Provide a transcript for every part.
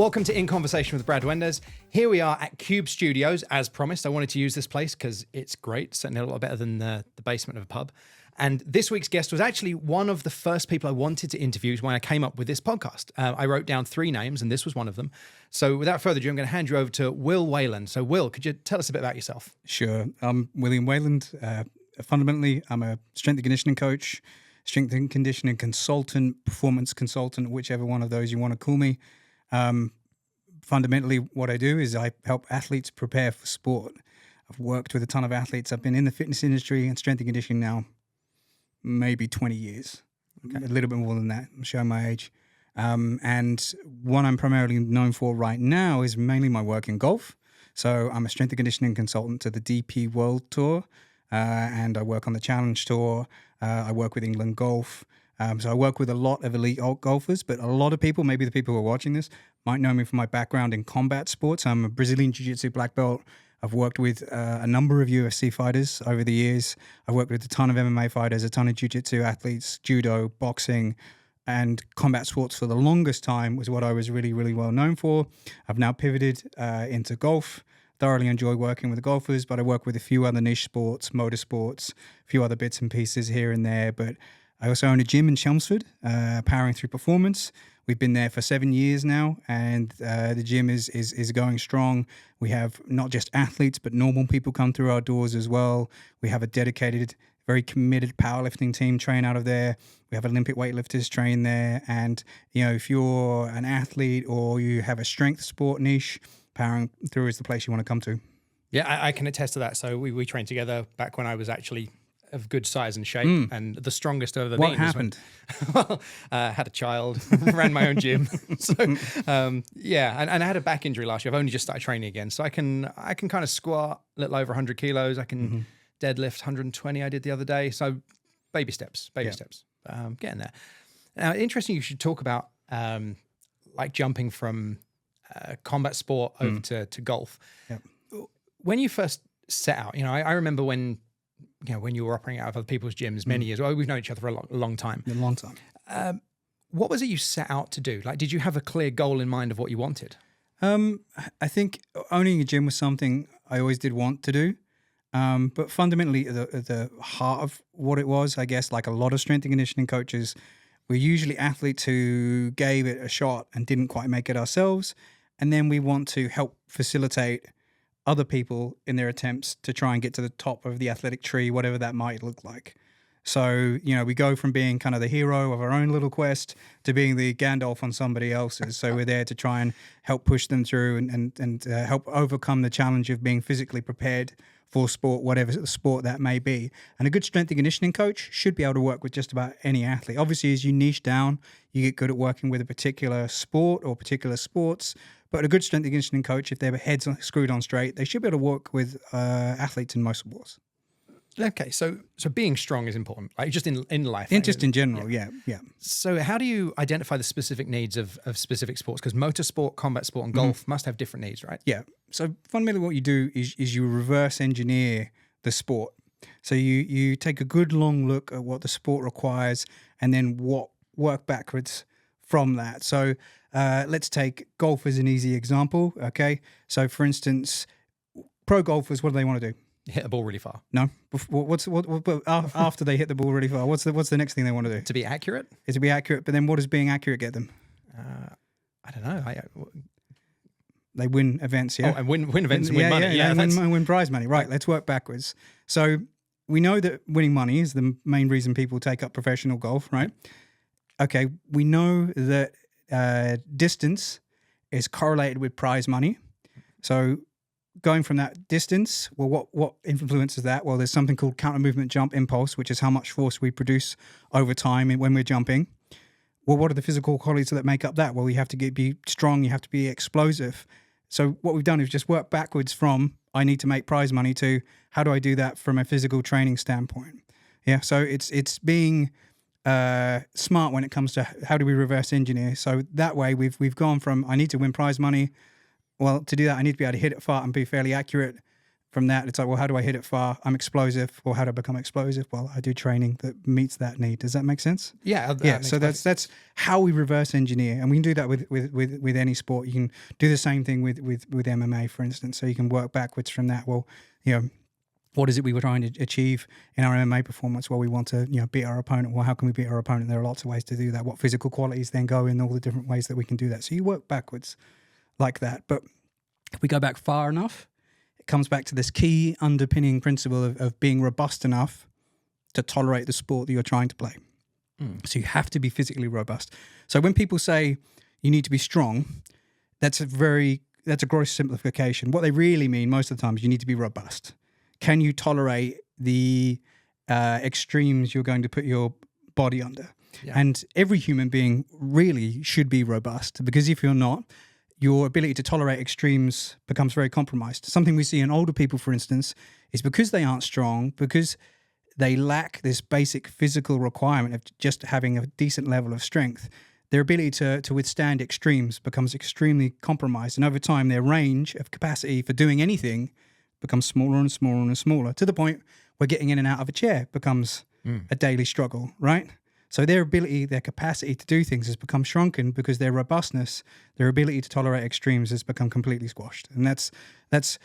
Welcome to In Conversation with Brad Wendes. Here we are at Cube Studios, as promised. I wanted to use this place because it's great, certainly a lot better than the basement of a pub. And this week's guest was actually one of the first people I wanted to interview when I came up with this podcast. I wrote down 3 names, and this was one of them. So without further ado, I'm going to hand you over to Will Wayland. So Will, could you tell us a bit about yourself? Sure. I'm William Wayland. Fundamentally, I'm a strength and conditioning coach, strength and conditioning consultant, performance consultant, whichever one of those you want to call me. Fundamentally, what I do is I help athletes prepare for sport. I've worked with a ton of athletes. I've been in the fitness industry and strength and conditioning now maybe 20 years, a little bit more than that. I'm showing my age. And what I'm primarily known for right now is mainly my work in golf. So I'm a strength and conditioning consultant to the DP World Tour, and I work on the Challenge Tour. I work with England Golf. So I work with a lot of elite golfers, but a lot of people, maybe the people who are watching this, might know me from my background in combat sports. I'm a Brazilian Jiu-Jitsu black belt. I've worked with a number of UFC fighters over the years. I've worked with a ton of MMA fighters, a ton of Jiu-Jitsu athletes, judo, boxing, and combat sports for the longest time was what I was really, really well known for. I've now pivoted into golf. Thoroughly enjoy working with golfers, but I work with a few other niche sports, motorsports, a few other bits and pieces here and there, but I also own a gym in Chelmsford, Powering Through Performance. We've been there for 7 years now, and the gym is going strong. We have not just athletes, but normal people come through our doors as well. We have a dedicated, very committed powerlifting team train out of there. We have Olympic weightlifters train there. And, you know, if you're an athlete or you have a strength sport niche, Powering Through is the place you want to come to. Yeah, I can attest to that. So we trained together back when I was actually of good size and shape, and the strongest I've ever been. What happened? Well, had a child, ran my own gym. So, yeah, and I had a back injury last year. I've only just started training again. So I can kind of squat a little over 100 kilos. I can deadlift 120 I did the other day. So baby steps, getting there. Now, interesting you should talk about like jumping from combat sport over to golf. Yep. When you first set out, you know, I remember when you were operating out of other people's gyms many years. Well, we've known each other for a long time. A long time. What was it you set out to do? Like, did you have a clear goal in mind of what you wanted? I think owning a gym was something I always did want to do. But fundamentally, the heart of what it was, I guess, like a lot of strength and conditioning coaches, we're usually athletes who gave it a shot and didn't quite make it ourselves. And then we want to help facilitate other people in their attempts to try and get to the top of the athletic tree, whatever that might look like. So, you know, we go from being kind of the hero of our own little quest to being the Gandalf on somebody else's. So we're there to try and help push them through and help overcome the challenge of being physically prepared for sport, whatever sport that may be. And a good strength and conditioning coach should be able to work with just about any athlete. Obviously, as you niche down, you get good at working with a particular sport or particular sports. But a good strength and conditioning coach, if their head's screwed on straight, they should be able to work with athletes in most sports. Okay, so being strong is important, like just in life. Just in general, yeah. So how do you identify the specific needs of specific sports? Because motorsport, combat sport, and golf must have different needs, right? Yeah. So fundamentally what you do is you reverse engineer the sport. So you take a good long look at what the sport requires and then work backwards from that. So let's take golf as an easy example, okay? So for instance, pro golfers, what do they want to do? Hit the ball really far. No. What after they hit the ball really far, what's the next thing they want to do? To be accurate? Is to be accurate, but then what does being accurate get them? I don't know. They win events, yeah? Oh, and win events and win money. Yeah, and win prize money. Right, let's work backwards. So we know that winning money is the main reason people take up professional golf, right? Okay, we know that distance is correlated with prize money. So going from that distance, well, what influences that? Well, there's something called counter movement jump impulse, which is how much force we produce over time when we're jumping. Well, what are the physical qualities that make up that? Well, you have to be strong, you have to be explosive. So what we've done is just work backwards from I need to make prize money to how do I do that from a physical training standpoint? Yeah, so it's being smart when it comes to how do we reverse engineer. So that way we've gone from I need to win prize money. Well, to do that, I need to be able to hit it far and be fairly accurate. from that, it's like, well, how do I hit it far? I'm explosive. Or how do I become explosive? Well, I do training that meets that need. Does that make sense? Yeah. Yeah. So that's how we reverse engineer, and we can do that with any sport. You can do the same thing with MMA, for instance. So you can work backwards from that. Well, what is it we were trying to achieve in our MMA performance? Well, we want to, beat our opponent. Well, how can we beat our opponent? There are lots of ways to do that. What physical qualities then go in all the different ways that we can do that. So you work backwards like that. But if we go back far enough, it comes back to this key underpinning principle of being robust enough to tolerate the sport that you're trying to play. So you have to be physically robust. So when people say you need to be strong, that's a gross simplification. What they really mean most of the time is you need to be robust. Can you tolerate the extremes you're going to put your body under? Yeah. And every human being really should be robust, because if you're not, your ability to tolerate extremes becomes very compromised. Something we see in older people, for instance, is because they aren't strong, because they lack this basic physical requirement of just having a decent level of strength, their ability to withstand extremes becomes extremely compromised. And over time, their range of capacity for doing anything becomes smaller and smaller and smaller, to the point where getting in and out of a chair becomes a daily struggle, right? So their ability, their capacity to do things has become shrunken because their robustness, their ability to tolerate extremes has become completely squashed. And that's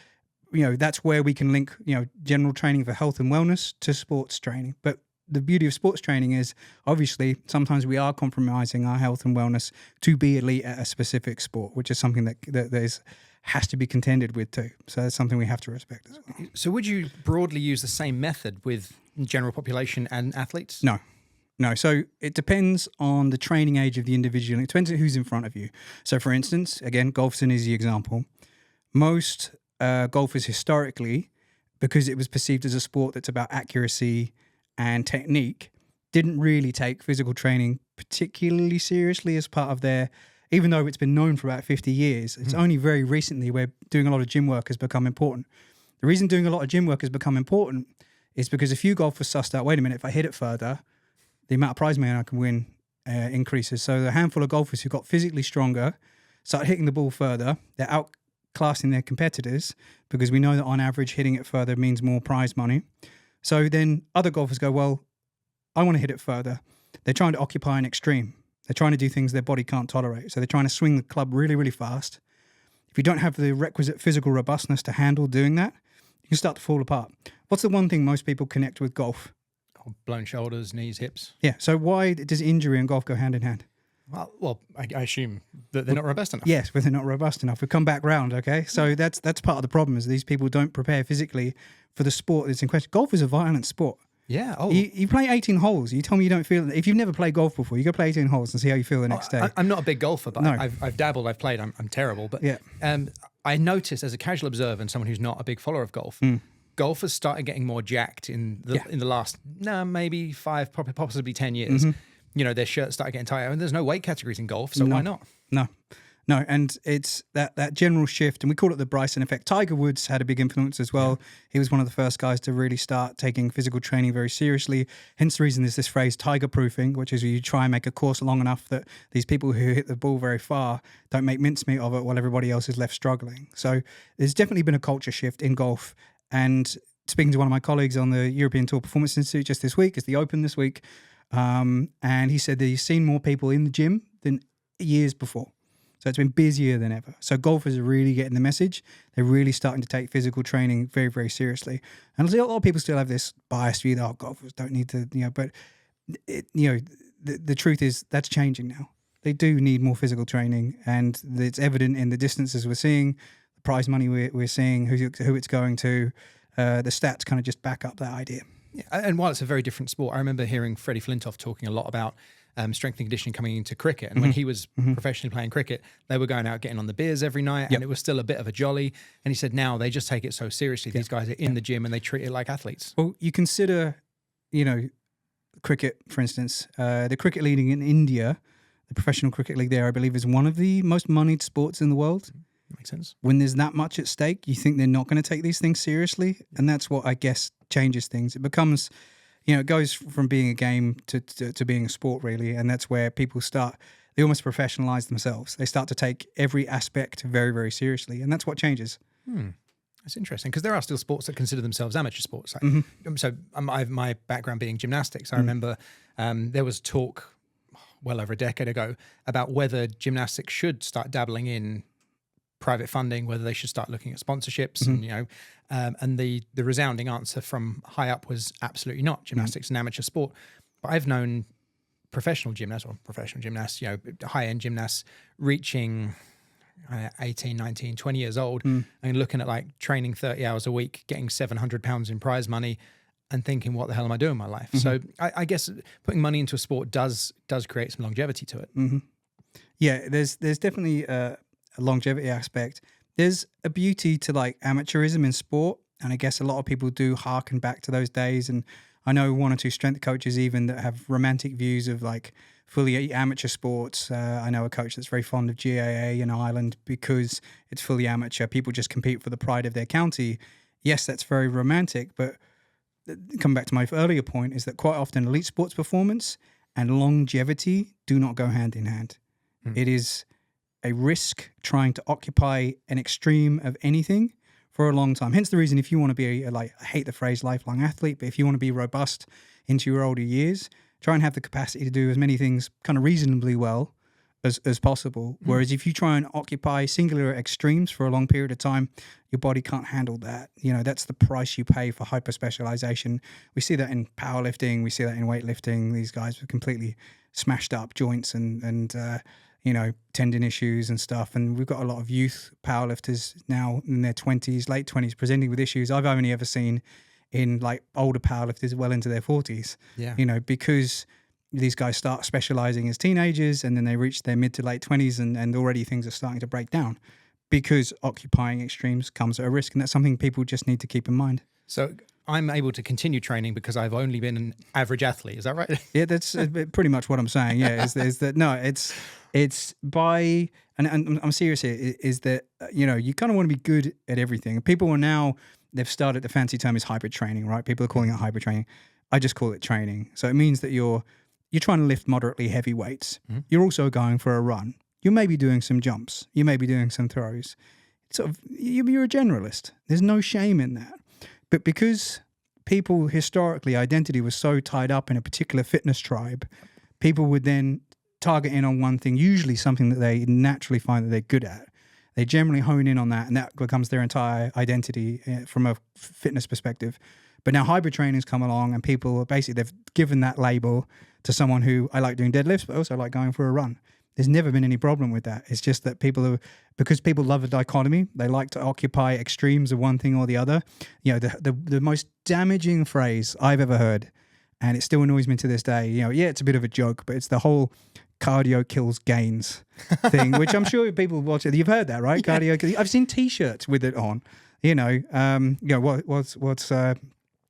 where we can link, general training for health and wellness to sports training. But the beauty of sports training is, obviously, sometimes we are compromising our health and wellness to be elite at a specific sport, which is something that has to be contended with too. So that's something we have to respect as well. So would you broadly use the same method with general population and athletes? No. So it depends on the training age of the individual. It depends on who's in front of you. So for instance, again, golf's an easy example. Most golfers historically, because it was perceived as a sport that's about accuracy and technique, didn't really take physical training particularly seriously as part of their, even though it's been known for about 50 years, it's only very recently where doing a lot of gym work has become important. The reason doing a lot of gym work has become important is because a few golfers sussed out, wait a minute, if I hit it further, the amount of prize money I can win increases. So the handful of golfers who got physically stronger started hitting the ball further. They're outclassing their competitors because we know that on average hitting it further means more prize money. So then other golfers go, well, I want to hit it further. They're trying to occupy an extreme. They're trying to do things their body can't tolerate. So they're trying to swing the club really, really fast. If you don't have the requisite physical robustness to handle doing that, you can start to fall apart. What's the one thing most people connect with golf? Blown shoulders, knees, hips. Yeah. So why does injury and golf go hand in hand? Well, I assume that they're not robust enough. Yes, but they're not robust enough. We come back round, okay? So that's part of the problem, is these people don't prepare physically for the sport that's in question. Golf is a violent sport. Yeah. Oh. You play 18 holes. You tell me you don't feel... If you've never played golf before, you go play 18 holes and see how you feel the next day. I'm not a big golfer, but No. I've dabbled, I've played. I'm terrible. But yeah. I noticed as a casual observer and someone who's not a big follower of golf, golfers started getting more jacked in the last maybe 5, possibly 10 years. Their shirts started getting tighter, and there's no weight categories in golf, so why not? No, and it's that general shift, and we call it the Bryson effect. Tiger Woods had a big influence as well. Yeah. He was one of the first guys to really start taking physical training very seriously. Hence the reason there's this phrase tiger proofing, which is you try and make a course long enough that these people who hit the ball very far don't make mincemeat of it while everybody else is left struggling. So there's definitely been a culture shift in golf. And speaking to one of my colleagues on the European Tour Performance Institute just this week, it's the Open this week, and he said that he's seen more people in the gym than years before. So it's been busier than ever. So golfers are really getting the message. They're really starting to take physical training very, very seriously. And a lot of people still have this biased view that golfers don't need to, but the truth is that's changing now. They do need more physical training, and it's evident in the distances we're seeing, the prize money we're seeing, who it's going to. The stats kind of just back up that idea. Yeah, and while it's a very different sport, I remember hearing Freddie Flintoff talking a lot about strength and conditioning coming into cricket. And when he was professionally playing cricket, they were going out getting on the beers every night, and it was still a bit of a jolly. And he said now they just take it so seriously. These guys are in the gym and they treat it like athletes. Well, you consider, cricket, for instance, the cricket league in India, the professional cricket league there, I believe, is one of the most moneyed sports in the world. Makes sense. When there's that much at stake, you think they're not going to take these things seriously. And that's what I guess changes things. It becomes, it goes from being a game to being a sport, really. And that's where people they almost professionalize themselves. They start to take every aspect very, very seriously. And that's what changes. That's interesting, because there are still sports that consider themselves amateur sports. Like, my background being gymnastics, I remember there was talk well over a decade ago about whether gymnastics should start dabbling in private funding, whether they should start looking at sponsorships, and and the resounding answer from high up was absolutely not. Gymnastics is an amateur sport. But I've known professional gymnasts, high-end gymnasts reaching 18, 19, 20 years old and looking at like training 30 hours a week, getting £700 in prize money and thinking, what the hell am I doing in my life? So I guess putting money into a sport does create some longevity to it. Yeah, there's definitely a longevity aspect. There's a beauty to like amateurism in sport. And I guess a lot of people do harken back to those days. And I know one or two strength coaches even that have romantic views of like fully amateur sports. I know a coach that's very fond of GAA in Ireland because it's fully amateur. People just compete for the pride of their county. Yes, that's very romantic, but come back to my earlier point is that quite often elite sports performance and longevity do not go hand in hand. It is a risk trying to occupy an extreme of anything for a long time. Hence the reason, if you want to be I hate the phrase lifelong athlete, but if you want to be robust into your older years, try and have the capacity to do as many things kind of reasonably well as possible. Whereas if you try and occupy singular extremes for a long period of time, your body can't handle that. You know, that's the price you pay for hyper specialization. We see that in powerlifting, we see that in weightlifting. These guys with completely smashed up joints and tendon issues and stuff. And we've got a lot of youth powerlifters now in their 20s, late 20s, presenting with issues I've only ever seen in like older powerlifters well into their 40s. Yeah. Because these guys start specializing as teenagers and then they reach their mid to late 20s and already things are starting to break down because occupying extremes comes at a risk. And that's something people just need to keep in mind. So I'm able to continue training because I've only been an average athlete. Is that right? Yeah, that's pretty much what I'm saying. Yeah, is that no, it's by, and I'm serious here, is that, you kind of want to be good at everything. People are now, they've started, the fancy term is hybrid training, right? People are calling it hybrid training. I just call it training. So it means that you're trying to lift moderately heavy weights. You're also going for a run. You may be doing some jumps. You may be doing some throws. Sort of, you're a generalist. There's no shame in that. But because people historically, identity was so tied up in a particular fitness tribe, people would then target in on one thing, usually something that they naturally find that they're good at. They generally hone in on that, and that becomes their entire identity from a fitness perspective. But now hybrid training's come along, and people basically, they've given that label to someone who, I like doing deadlifts, but also I like going for a run. There's never been any problem with that. It's just that because people love a dichotomy, they like to occupy extremes of one thing or the other. The most damaging phrase I've ever heard, and it still annoys me to this day, it's a bit of a joke, but it's the whole cardio kills gains thing, which I'm sure people watch it. You've heard that, right? Yeah. Cardio. I've seen T-shirts with it on. What's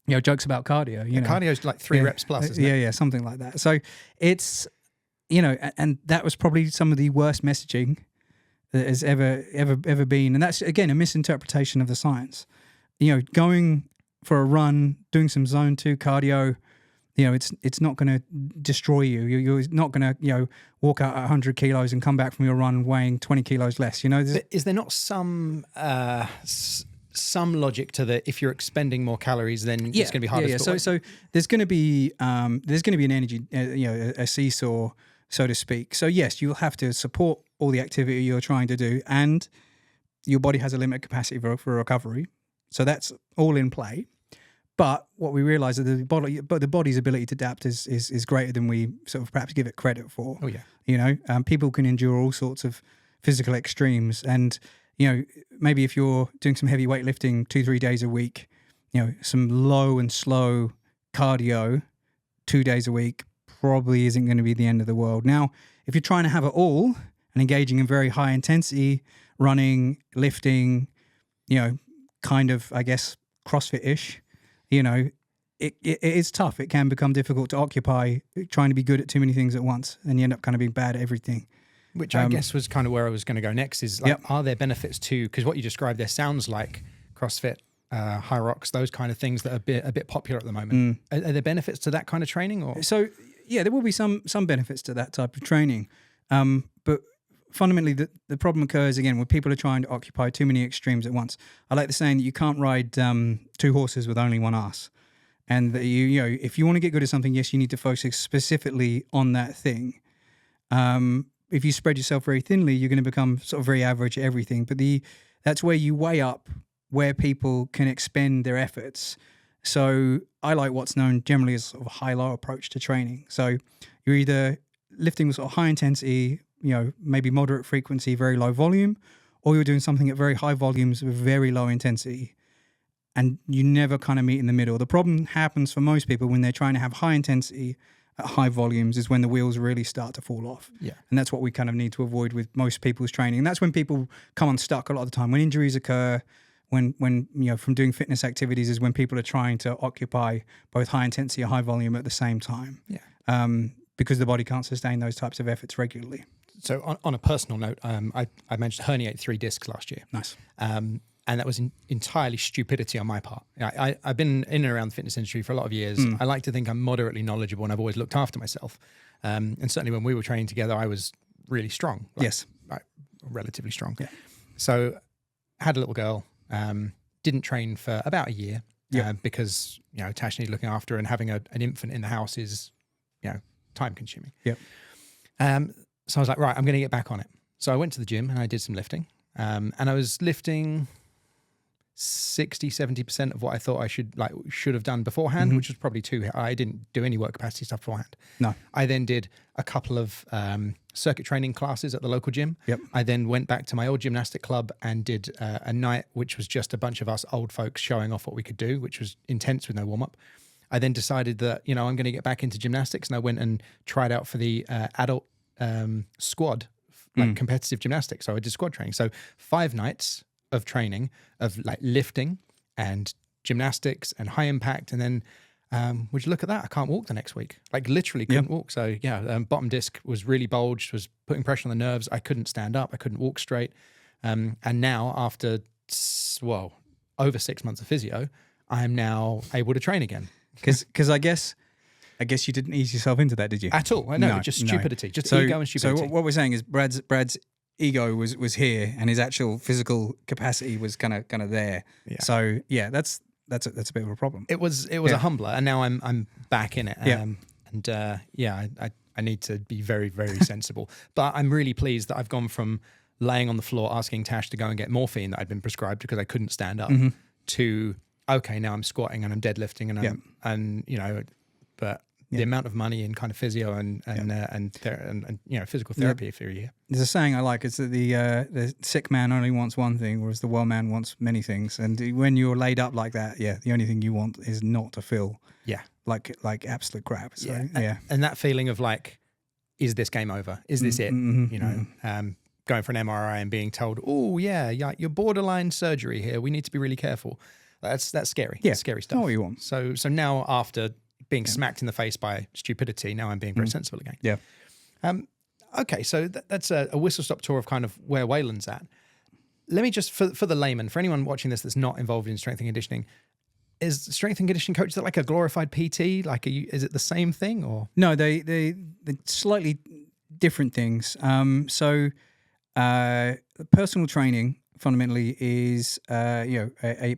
jokes about cardio. Cardio's like 3 reps plus, isn't it? Yeah, something like that. So it's and that was probably some of the worst messaging that has ever been. And that's again a misinterpretation of the science. Going for a run, doing some zone 2 cardio. It's not going to destroy you. You're not going to, walk out at 100 kilos and come back from your run weighing 20 kilos less. Is there not some logic to that? If you're expending more calories, then it's going to be harder. Yeah. So there's going to be an energy, a seesaw, so to speak. So yes, you'll have to support all the activity you're trying to do, and your body has a limited capacity for recovery. So that's all in play. But what we realise is that the body's ability to adapt is greater than we sort of perhaps give it credit for. Oh yeah. People can endure all sorts of physical extremes, and maybe if you're doing some heavy weightlifting 2-3 days a week, some low and slow cardio 2 days a week probably isn't going to be the end of the world. Now, if you're trying to have it all and engaging in very high intensity running, lifting, kind of, I guess, CrossFit-ish. It is tough. It can become difficult to occupy trying to be good at too many things at once, and you end up kind of being bad at everything. Which I guess was kind of where I was going to go next is like, Are there benefits to, because what you described there sounds like CrossFit, High Rocks, those kind of things that are a bit popular at the moment. Are there benefits to that kind of training? Or? So, yeah, there will be some benefits to that type of training. But fundamentally, the problem occurs again when people are trying to occupy too many extremes at once. I like the saying that you can't ride two horses with only one ass. And that you know, if you want to get good at something, yes, you need to focus specifically on that thing. If you spread yourself very thinly, you're going to become sort of very average at everything. But that's where you weigh up where people can expend their efforts. So I like what's known generally as sort of a high-low approach to training. So you're either lifting with sort of high intensity, you know, maybe moderate frequency, very low volume, or you're doing something at very high volumes with very low intensity. And you never kind of meet in the middle. The problem happens for most people when they're trying to have high intensity at high volumes is when the wheels really start to fall off. Yeah. And that's what we kind of need to avoid with most people's training. And that's when people come unstuck a lot of the time. When injuries occur, when you know, from doing fitness activities is when people are trying to occupy both high intensity and high volume at the same time. Yeah. Because the body can't sustain those types of efforts regularly. So on a personal note, I managed to herniate 3 discs last year. Nice. And that was entirely stupidity on my part. I've been in and around the fitness industry for a lot of years. I like to think I'm moderately knowledgeable, and I've always looked after myself. And certainly when we were training together, I was really strong. Yes. Relatively strong. Yeah. So had a little girl, didn't train for about a year because, you know, Tash needed looking after, and having an infant in the house is, you know, time consuming. Yep. So I was like, right, I'm going to get back on it. So I went to the gym and I did some lifting. And I was lifting 60-70% of what I thought I should have done beforehand, which was probably too. I didn't do any work capacity stuff beforehand. No. I then did a couple of circuit training classes at the local gym. Yep. I then went back to my old gymnastic club and did a night which was just a bunch of us old folks showing off what we could do, which was intense with no warm up. I then decided that, you know, I'm going to get back into gymnastics, and I went and tried out for the adult squad, like competitive gymnastics. So I did squad training. So 5 nights of training of like lifting and gymnastics and high impact. And then, would you look at that? I can't walk the next week. Like literally couldn't walk. So yeah, bottom disc was really bulged, was putting pressure on the nerves. I couldn't stand up. I couldn't walk straight. And now after, over 6 months of physio, I am now able to train again. Because I guess you didn't ease yourself into that, did you? At all. No, just stupidity. Just ego and stupidity. So what we're saying is Brad's ego was here, and his actual physical capacity was kind of there. Yeah. So yeah, that's a bit of a problem. It was a humbler, and now I'm back in it. I need to be very, very sensible. But I'm really pleased that I've gone from laying on the floor asking Tash to go and get morphine that I'd been prescribed because I couldn't stand up to okay, now I'm squatting and I'm deadlifting and you know, but the amount of money in kind of physio and you know, physical therapy for a year. There's a saying I like. It's that the sick man only wants one thing, whereas the well man wants many things. And when you're laid up like that, the only thing you want is not to feel like absolute crap. So, and that feeling of like, is this game over? Is this it? You know, going for an MRI and being told, oh yeah, you're borderline surgery here. We need to be really careful. That's scary. Yeah, that's scary stuff. Not what you want. So now after being smacked in the face by stupidity, now I'm being very sensible again. Yeah. Okay, so that's a whistle-stop tour of kind of where Wayland's at. Let me just, for the layman, for anyone watching this that's not involved in strength and conditioning, is strength and conditioning coach, is that like a glorified PT? Like, is it the same thing or? No, they're slightly different things. So personal training fundamentally is a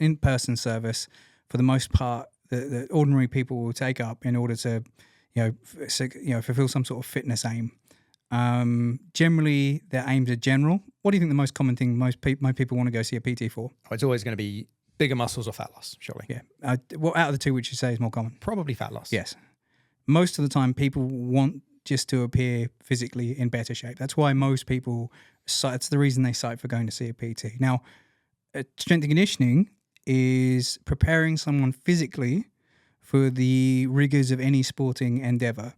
in-person service for the most part that ordinary people will take up in order to fulfill some sort of fitness aim. Generally, their aims are general. What do you think the most common thing most people want to go see a PT for? Oh, it's always going to be bigger muscles or fat loss, surely. Yeah. Well, out of the two, which you say is more common? Probably fat loss. Yes. Most of the time, people want just to appear physically in better shape. That's why most people it's the reason they cite for going to see a PT. Now, strength and conditioning is preparing someone physically for the rigors of any sporting endeavor.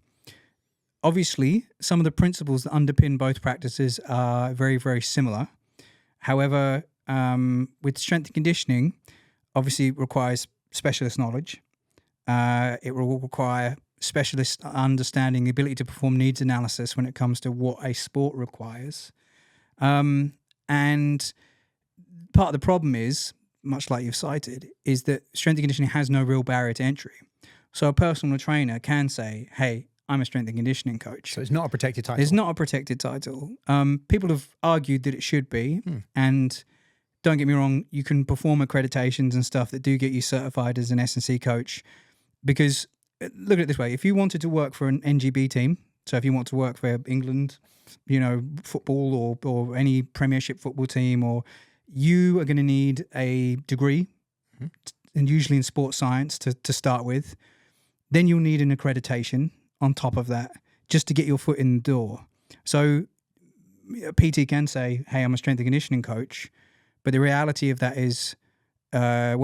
Obviously, some of the principles that underpin both practices are very, very similar. However, with strength and conditioning, obviously it requires specialist knowledge. It will require specialist understanding, the ability to perform needs analysis when it comes to what a sport requires. And part of the problem is, much like you've cited, is that strength and conditioning has no real barrier to entry. So a personal trainer can say, hey, I'm a strength and conditioning coach. So it's not a protected title. It's not a protected title. People have argued that it should be. And don't get me wrong, you can perform accreditations and stuff that do get you certified as an S&C coach. Because look at it this way. If you wanted to work for an NGB team, so if you want to work for England, football or any Premiership football team, or you are going to need a degree, and usually in sports science to start with. Then you'll need an accreditation on top of that just to get your foot in the door. So a PT can say, hey, I'm a strength and conditioning coach. But the reality of that is, how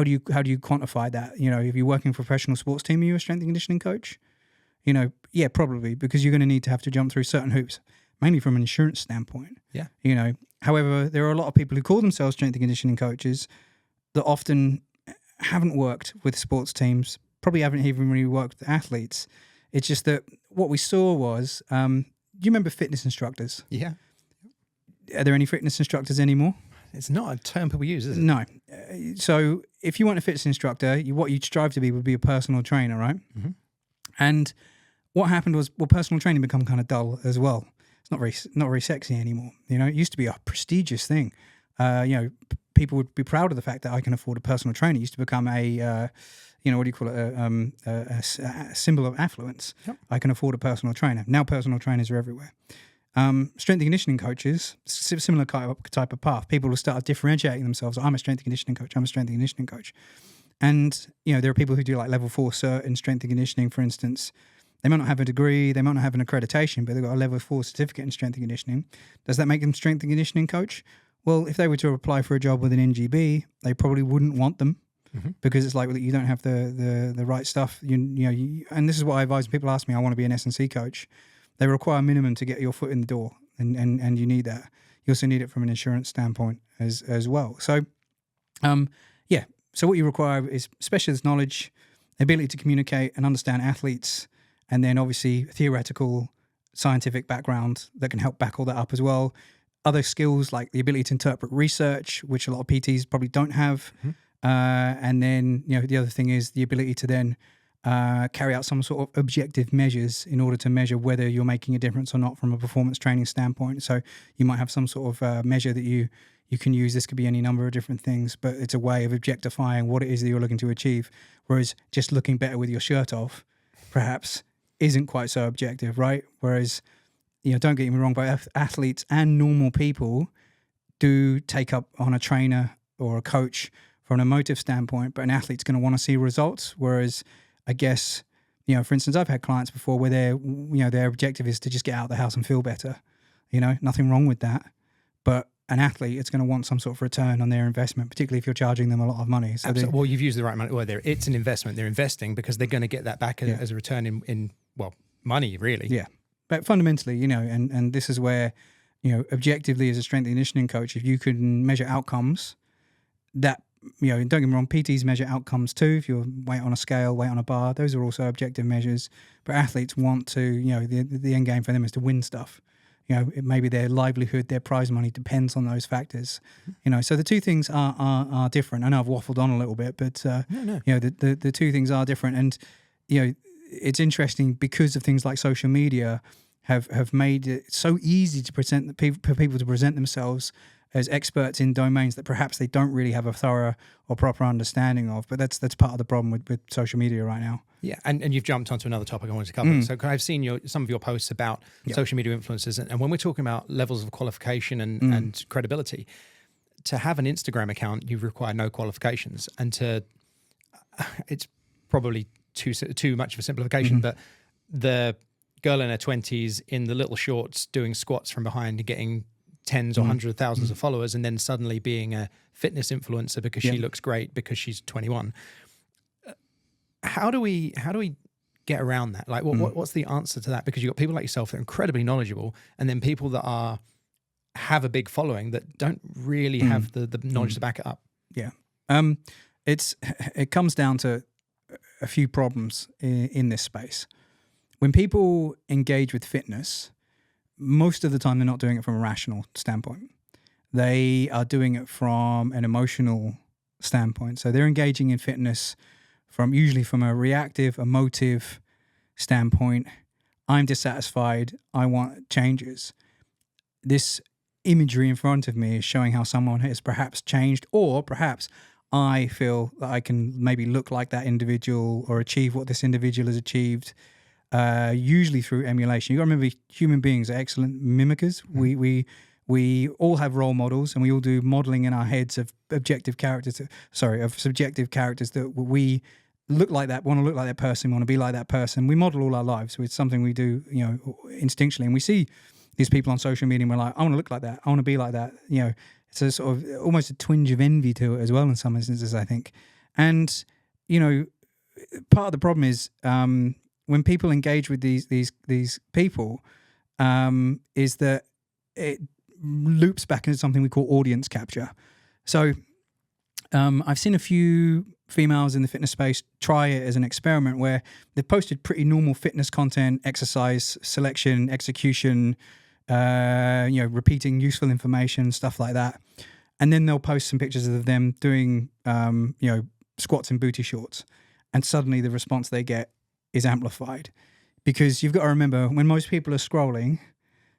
do you quantify that? If you're working for a professional sports team, are you a strength and conditioning coach? Yeah, probably, because you're going to need to have to jump through certain hoops, mainly from an insurance standpoint. Yeah. However, there are a lot of people who call themselves strength and conditioning coaches that often haven't worked with sports teams, probably haven't even really worked with athletes. It's just that what we saw was, do you remember fitness instructors? Yeah. Are there any fitness instructors anymore? It's not a term people use, is it? No. So if you want a fitness instructor, what you'd strive to be would be a personal trainer, right? Mm-hmm. And what happened was, personal training become kind of dull as well. It's not very sexy anymore. It used to be a prestigious thing. People would be proud of the fact that I can afford a personal trainer. It used to become a symbol of affluence. Yep. I can afford a personal trainer. Now personal trainers are everywhere. Strength and conditioning coaches, similar type of path. People will start differentiating themselves. I'm a strength and conditioning coach. I'm a strength and conditioning coach. And, there are people who do like level 4 cert in strength and conditioning, for instance. They might not have a degree, they might not have an accreditation, but they've got a level 4 certificate in strength and conditioning. Does that make them strength and conditioning coach? Well, if they were to apply for a job with an NGB, they probably wouldn't want them because it's like, well, you don't have the right stuff. And this is what I advise people ask me, I want to be an S&C coach. They require a minimum to get your foot in the door, and you need that. You also need it from an insurance standpoint as well. So, So what you require is specialist knowledge, ability to communicate and understand athletes, and then obviously theoretical scientific background that can help back all that up as well. Other skills like the ability to interpret research, which a lot of PTs probably don't have. And then, the other thing is the ability to then carry out some sort of objective measures in order to measure whether you're making a difference or not from a performance training standpoint. So you might have some sort of measure that you can use. This could be any number of different things, but it's a way of objectifying what it is that you're looking to achieve. Whereas just looking better with your shirt off, perhaps, isn't quite so objective, right? Whereas, don't get me wrong, but athletes and normal people do take up on a trainer or a coach from an emotive standpoint, but an athlete's going to want to see results. Whereas, I guess, for instance, I've had clients before where their objective is to just get out of the house and feel better. Nothing wrong with that. But an athlete, it's going to want some sort of return on their investment, particularly if you're charging them a lot of money. So well, you've used the right word there. It's an investment. They're investing because they're going to get that back as a return in money, really. Yeah. But fundamentally, and this is where, objectively as a strength and conditioning coach, if you can measure outcomes, that, don't get me wrong, PTs measure outcomes too. If you're weight on a scale, weight on a bar, those are also objective measures. But athletes want to, the end game for them is to win stuff. Maybe their livelihood, their prize money depends on those factors. So the two things are different. I know I've waffled on a little bit, but no. The two things are different. And it's interesting because of things like social media have made it so easy to for people to present themselves as experts in domains that perhaps they don't really have a thorough or proper understanding of. But that's part of the problem with social media right now. Yeah, and you've jumped onto another topic I wanted to cover. So I've seen some of your posts about social media influencers, and when we're talking about levels of qualification and credibility, to have an Instagram account, you require no qualifications, and it's probably too much of a simplification, but the girl in her 20s in the little shorts doing squats from behind and getting tens or hundreds of thousands of followers, and then suddenly being a fitness influencer because she looks great because she's 21. How do we get around that? Like, what's the answer to that? Because you've got people like yourself that are incredibly knowledgeable, and then people that have a big following that don't really have the knowledge to back it up. Yeah, it comes down to a few problems in this space. When people engage with fitness, most of the time they're not doing it from a rational standpoint. They are doing it from an emotional standpoint. So they're engaging in fitness usually from a reactive, emotive standpoint, I'm dissatisfied, I want changes. This imagery in front of me is showing how someone has perhaps changed, or perhaps I feel that I can maybe look like that individual or achieve what this individual has achieved, usually through emulation. You got to remember, human beings are excellent mimickers. We all have role models, and we all do modeling in our heads of subjective characters that we look like that, want to look like that person, want to be like that person. We model all our lives. So it's something we do, instinctually. And we see these people on social media and we're like, I want to look like that. I want to be like that. It's a sort of almost a twinge of envy to it as well in some instances, I think. And, part of the problem is when people engage with these people, is that it loops back into something we call audience capture. So I've seen a few females in the fitness space try it as an experiment where they've posted pretty normal fitness content, exercise selection, execution, repeating useful information, stuff like that. And then they'll post some pictures of them doing, squats in booty shorts. And suddenly the response they get is amplified, because you've got to remember, when most people are scrolling,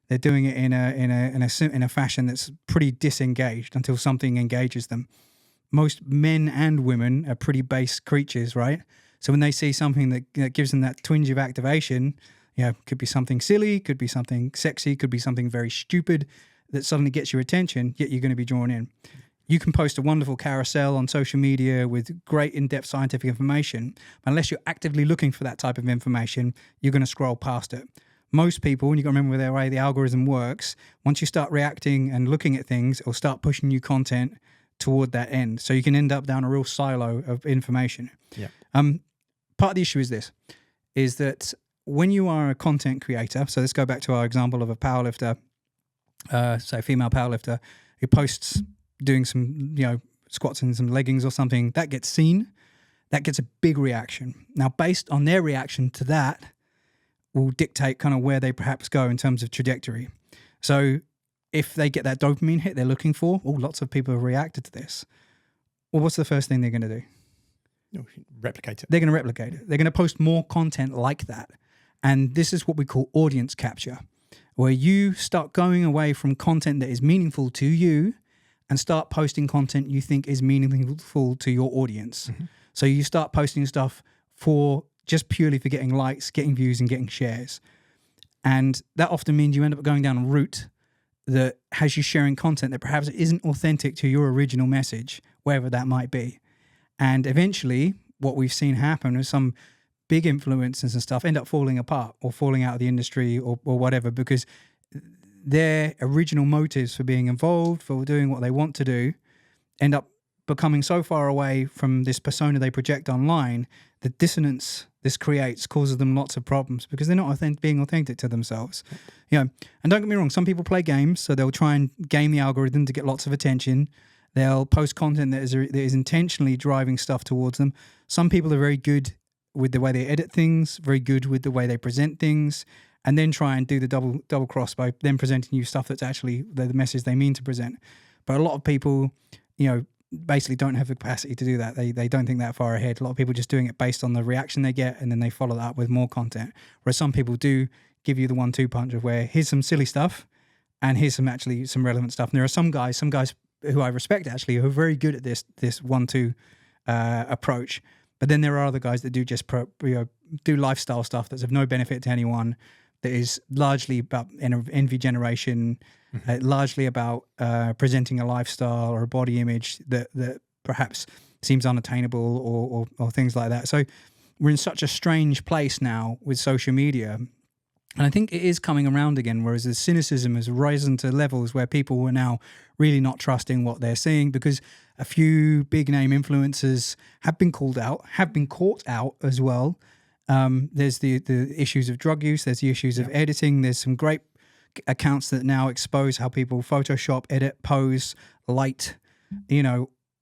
they're doing it in a fashion that's pretty disengaged until something engages them. Most men and women are pretty base creatures, right? So when they see something that gives them that twinge of activation, could be something silly, could be something sexy, could be something very stupid that suddenly gets your attention, yet you're going to be drawn in. You can post a wonderful carousel on social media with great in-depth scientific information, but unless you're actively looking for that type of information, you're going to scroll past it. Most people, and you've got to remember the way the algorithm works, once you start reacting and looking at things, it'll start pushing you content toward that end. So you can end up down a real silo of information. Yeah. Part of the issue is this, is that when you are a content creator, so let's go back to our example of a powerlifter, say a female powerlifter who posts doing some, squats in some leggings or something, that gets seen, that gets a big reaction. Now, based on their reaction to that, will dictate kind of where they perhaps go in terms of trajectory. So if they get that dopamine hit they're looking for, lots of people have reacted to this. Well, what's the first thing they're going to do? Replicate it. They're going to replicate it. They're going to post more content like that. And this is what we call audience capture, where you start going away from content that is meaningful to you and start posting content you think is meaningful to your audience. Mm-hmm. So you start posting stuff just purely for getting likes, getting views, and getting shares. And that often means you end up going down a route that has you sharing content that perhaps isn't authentic to your original message, wherever that might be. And eventually, what we've seen happen is some big influencers and stuff end up falling apart or falling out of the industry or whatever, because their original motives for being involved, for doing what they want to do, end up becoming so far away from this persona they project online, the dissonance this creates causes them lots of problems because they're not being authentic to themselves. And don't get me wrong, some people play games, so they'll try and game the algorithm to get lots of attention. They'll post content that is intentionally driving stuff towards them. Some people are very good with the way they edit things, very good with the way they present things, and then try and do the double cross by then presenting you stuff that's actually the message they mean to present. But a lot of people, basically don't have the capacity to do that. They don't think that far ahead. A lot of people just doing it based on the reaction they get, and then they follow that up with more content. Whereas some people do give you the 1-2 punch of where here's some silly stuff and here's some relevant stuff. And there are some guys who I respect actually who are very good at this 1-2 approach. But then there are other guys that do just do lifestyle stuff that's of no benefit to anyone, that is largely about envy generation, largely about presenting a lifestyle or a body image that perhaps seems unattainable or things like that. So we're in such a strange place now with social media. And I think it is coming around again, whereas the cynicism has risen to levels where people are now really not trusting what they're seeing, because a few big name influencers have been called out, have been caught out as well. There's the issues of drug use, there's the issues of editing, there's some great accounts that now expose how people Photoshop, edit, pose, light,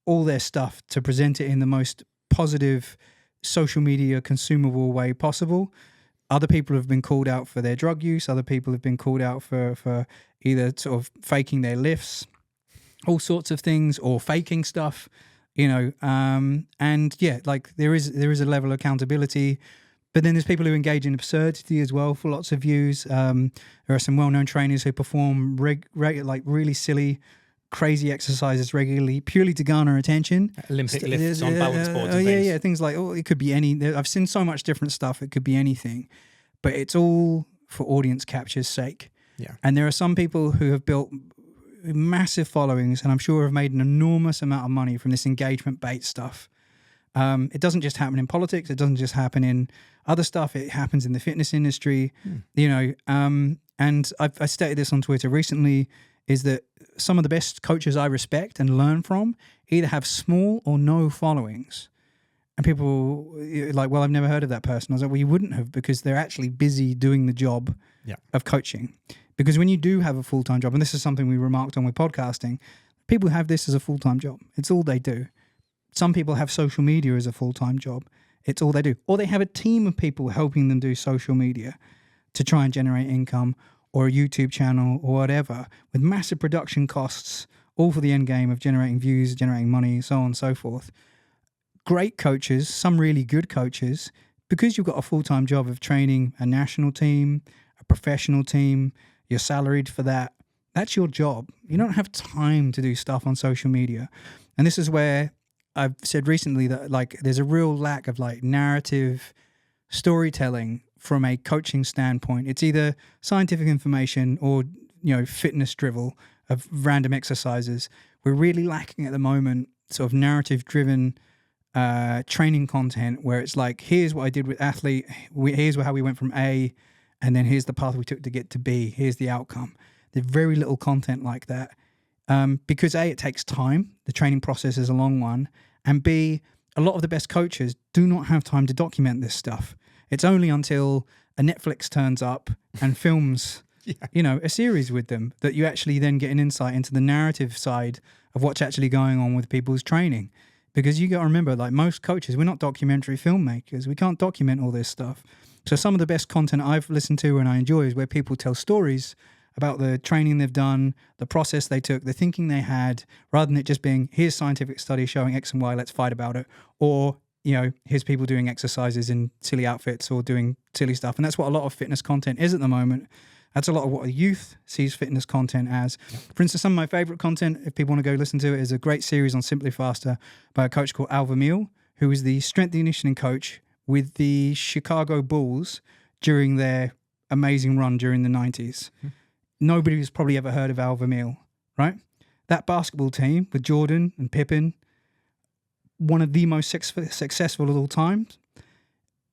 all their stuff to present it in the most positive social media consumable way possible. Other people have been called out for their drug use. Other people have been called out for either sort of faking their lifts, all sorts of things, or faking stuff, and yeah, like there is a level of accountability, But then there's people who engage in absurdity as well for lots of views. There are some well-known trainers who perform like really silly, crazy exercises regularly, purely to garner attention. Olympic lifts on balance boards and things. Yeah, things like, it could be I've seen so much different stuff. It could be anything, but it's all for audience capture's sake. Yeah. And there are some people who have built massive followings, and I'm sure have made an enormous amount of money from this engagement bait stuff. It doesn't just happen in politics. It doesn't just happen in other stuff. It happens in the fitness industry, and I stated this on Twitter recently, is that some of the best coaches I respect and learn from either have small or no followings. And people are like, well, I've never heard of that person. I was like, well, you wouldn't have, because they're actually busy doing the job of coaching. Because when you do have a full-time job, and this is something we remarked on with podcasting, people have this as a full-time job. It's all they do. Some people have social media as a full-time job. It's all they do. Or they have a team of people helping them do social media to try and generate income, or a YouTube channel or whatever, with massive production costs, all for the end game of generating views, generating money, so on and so forth. Great coaches, some really good coaches, because you've got a full-time job of training a national team, a professional team, you're salaried for that. That's your job. You don't have time to do stuff on social media. And this is where I've said recently that like there's a real lack of like narrative storytelling from a coaching standpoint. It's either scientific information or, fitness drivel of random exercises. We're really lacking at the moment sort of narrative-driven training content where it's like, here's what I did with athlete, here's how we went from A, and then here's the path we took to get to B, here's the outcome. There's very little content like that because A, it takes time, the training process is a long one, and B, a lot of the best coaches do not have time to document this stuff. It's only until a Netflix turns up and films, a series with them that you actually then get an insight into the narrative side of what's actually going on with people's training. Because you got to remember, like most coaches, we're not documentary filmmakers. We can't document all this stuff. So some of the best content I've listened to and I enjoy is where people tell stories about the training they've done, the process they took, the thinking they had, rather than it just being, here's scientific studies showing X and Y, let's fight about it. Or, here's people doing exercises in silly outfits or doing silly stuff. And that's what a lot of fitness content is at the moment. That's a lot of what the youth sees fitness content as. For instance, some of my favorite content, if people want to go listen to it, is a great series on Simply Faster by a coach called Al Vermeil, who is the strength and conditioning coach with the Chicago Bulls during their amazing run during the 90s. Nobody has probably ever heard of Al Vermeil, right? That basketball team with Jordan and Pippen, one of the most successful of all time.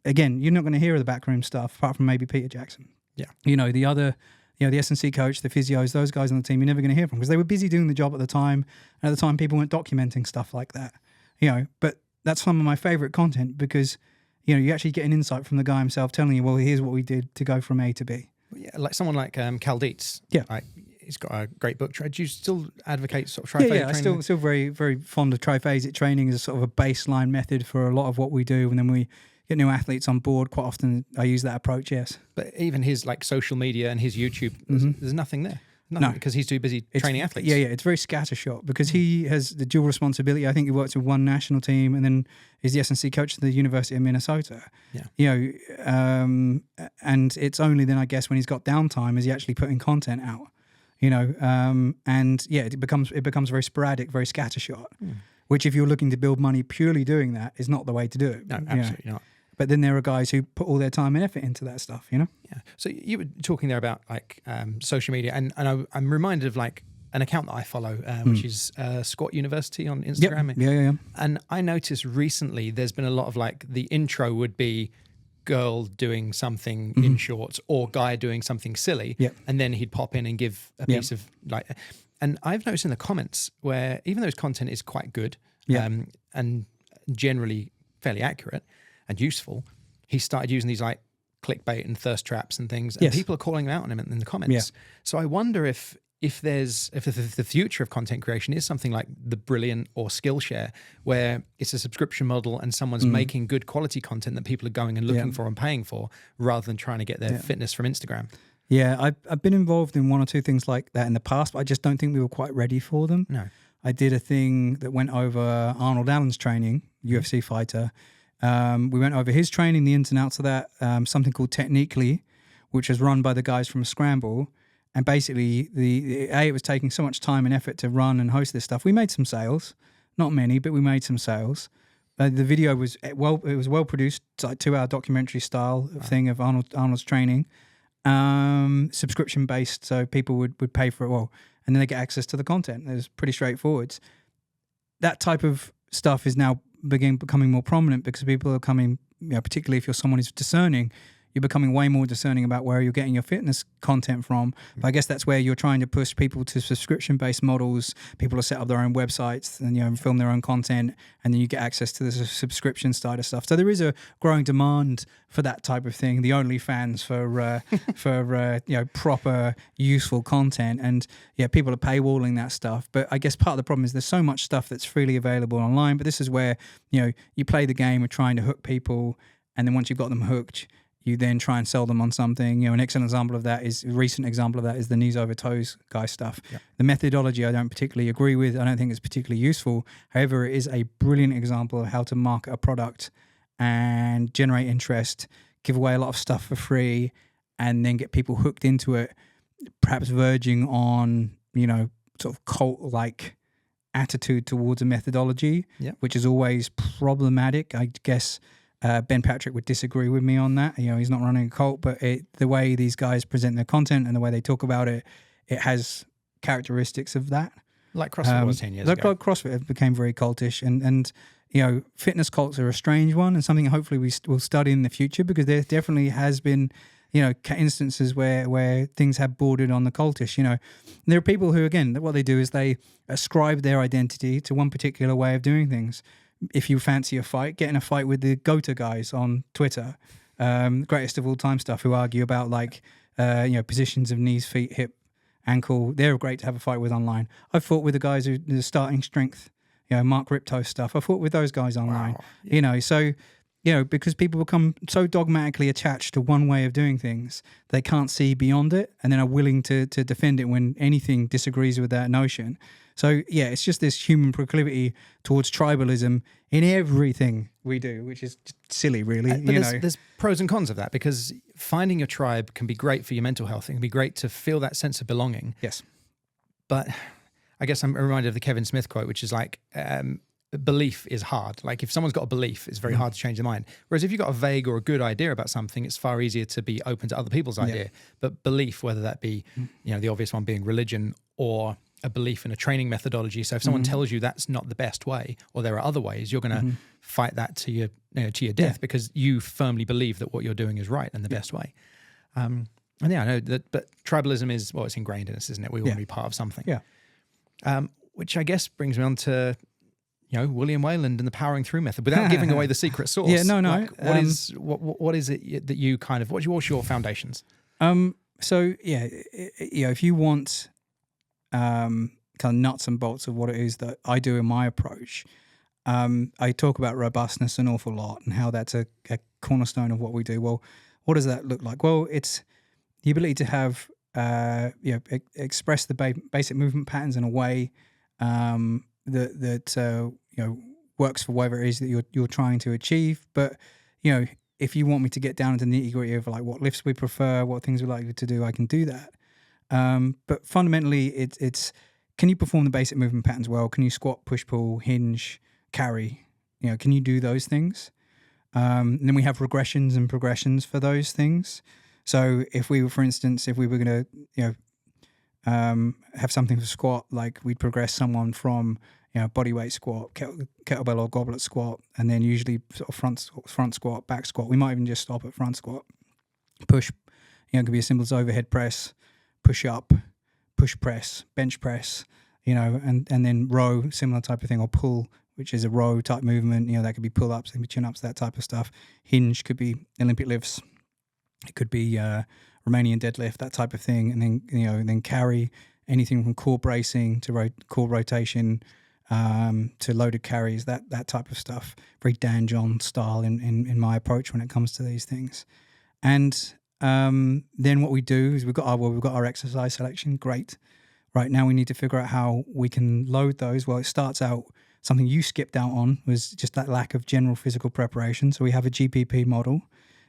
Again, you're not going to hear of the backroom stuff apart from maybe Peter Jackson. Yeah. The other, the S&C coach, the physios, those guys on the team, you're never going to hear from because they were busy doing the job at the time. And at the time, people weren't documenting stuff like that, But that's some of my favorite content because, you actually get an insight from the guy himself telling you, well, here's what we did to go from A to B. Yeah, like someone like Cal Dietz. Yeah. He's got a great book. Do you still advocate sort of triphasic training? Yeah, I'm still very, very fond of triphasic training as a sort of a baseline method for a lot of what we do. And then we get new athletes on board. Quite often I use that approach, yes. But even his like social media and his YouTube, there's nothing there. Nothing, no, because he's too busy training athletes. Yeah, it's very scattershot because he has the dual responsibility. I think he works with one national team and then is the S&C coach at the University of Minnesota. Yeah. And it's only then, I guess, when he's got downtime is he actually putting content out. And yeah, it becomes very sporadic, very scattershot. Which, if you're looking to build money purely doing that, is not the way to do it. No, absolutely not. But then there are guys who put all their time and effort into that stuff, Yeah. So you were talking there about like social media, and I'm reminded of like an account that I follow, which is Squat University on Instagram. Yep. Yeah. And I noticed recently there's been a lot of like the intro would be girl doing something in shorts or guy doing something silly, and then he'd pop in and give a piece of like. And I've noticed in the comments where even though his content is quite good and generally fairly accurate and useful, he started using these like clickbait and thirst traps and things, and people are calling him out on him in the comments. So I wonder if the future of content creation is something like the Brilliant or Skillshare, where it's a subscription model and someone's making good quality content that people are going and looking for and paying for, rather than trying to get their fitness from Instagram. Yeah, I've been involved in one or two things like that in the past, but I just don't think we were quite ready for them. No. I did a thing that went over Arnold Allen's training, UFC fighter, We went over his training, the ins and outs of that, something called Techniquely, which was run by the guys from Scramble. And basically, it was taking so much time and effort to run and host this stuff. We made some sales, not many, but we made some sales. The video was well produced. It's like 2-hour documentary style thing of Arnold's training, subscription based. So people would pay for it, and then they get access to the content. It was pretty straightforward. That type of stuff is now becoming more prominent because people are coming, particularly if you're someone who's discerning, you're becoming way more discerning about where you're getting your fitness content from. But I guess that's where you're trying to push people to subscription-based models. People will set up their own websites and film their own content, and then you get access to the subscription side of stuff. So there is a growing demand for that type of thing. The OnlyFans for proper useful content, and people are paywalling that stuff. But I guess part of the problem is there's so much stuff that's freely available online. But this is where you play the game of trying to hook people, and then once you've got them hooked, you then try and sell them on something. An excellent example of that is, a recent example of that is the knees over toes guy stuff. Yeah. The methodology I don't particularly agree with. I don't think it's particularly useful. However, it is a brilliant example of how to market a product and generate interest, give away a lot of stuff for free, and then get people hooked into it, perhaps verging on, sort of cult-like attitude towards a methodology, which is always problematic. I guess Ben Patrick would disagree with me on that. He's not running a cult, but the way these guys present their content and the way they talk about it, it has characteristics of that. Like CrossFit was 10 years ago. Like CrossFit became very cultish, and fitness cults are a strange one, and something hopefully we will study in the future, because there definitely has been instances where things have bordered on the cultish. There are people who, again, what they do is they ascribe their identity to one particular way of doing things. If you fancy a fight, get in a fight with the GOATA guys on Twitter, greatest of all time stuff, who argue about positions of knees, feet, hip, ankle. They're great to have a fight with online. I've fought with the guys who the starting strength, Mark Ripto stuff. I fought with those guys online. Wow. Yeah. Because people become so dogmatically attached to one way of doing things, they can't see beyond it, and then are willing to defend it when anything disagrees with that notion. So, it's just this human proclivity towards tribalism in everything we do, which is silly, really. But there's pros and cons of that, because finding your tribe can be great for your mental health. It can be great to feel that sense of belonging. Yes. But I guess I'm reminded of the Kevin Smith quote, which is belief is hard. Like, if someone's got a belief, it's very hard to change their mind. Whereas if you've got a vague or a good idea about something, it's far easier to be open to other people's idea. But belief, whether that be, the obvious one being religion, or a belief in a training methodology. So if someone tells you that's not the best way, or there are other ways, you're going to fight that to your death, because you firmly believe that what you're doing is right and the best way. I know that, but tribalism is, it's ingrained in us, isn't it? We want to be part of something. Yeah. Which I guess brings me on to, William Wayland and the powering through method, without giving away the secret sauce. Yeah, no. What is it that you kind of, what's your foundations? If you want kind of nuts and bolts of what it is that I do in my approach, I talk about robustness an awful lot and how that's a cornerstone of what we do. Well, what does that look like? Well, it's the ability to have express the basic movement patterns in a way that works for whatever it is that you're trying to achieve. But if you want me to get down into the nitty-gritty of what lifts we prefer, what things we like to do, I can do that. But fundamentally, it's can you perform the basic movement patterns well? Can you squat, push, pull, hinge, carry? Can you do those things? And then we have regressions and progressions for those things. So if we were going to, have something for squat, like we'd progress someone from, bodyweight squat, kettlebell or goblet squat, and then usually sort of front squat, back squat. We might even just stop at front squat. Push, it could be as simple as overhead press, push up, push press, bench press, and then row, similar type of thing, or pull, which is a row type movement. That could be pull ups, chin ups, that type of stuff. Hinge could be Olympic lifts. It could be Romanian deadlift, that type of thing, and then carry, anything from core bracing to core rotation, to loaded carries, that type of stuff. Very Dan John style in my approach when it comes to these things. And then what we do is we've got our exercise selection. Great. Right now we need to figure out how we can load those. Well, it starts out Something you skipped out on was just that lack of general physical preparation. So we have a GPP model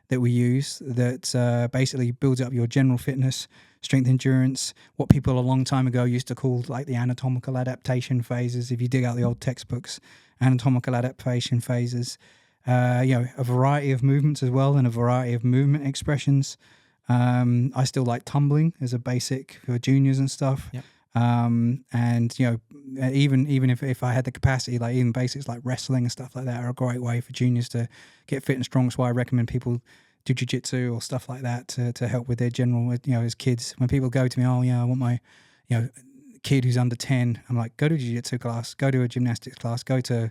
that we use that basically builds up your general fitness, strength, endurance, what people a long time ago used to call like the anatomical adaptation phases. If you dig out the old textbooks, anatomical adaptation phases, a variety of movements as well, and a variety of movement expressions. I still like tumbling as a basic for juniors and stuff. Yep. And even if I had the capacity, like even basics like wrestling and stuff like that are a great way for juniors to get fit and strong. That's why I recommend people do jiu-jitsu or stuff like that to help with their general, as kids. When people go to me, I want my, kid who's under 10, I'm like, go to a jiu-jitsu class, go to a gymnastics class, go to,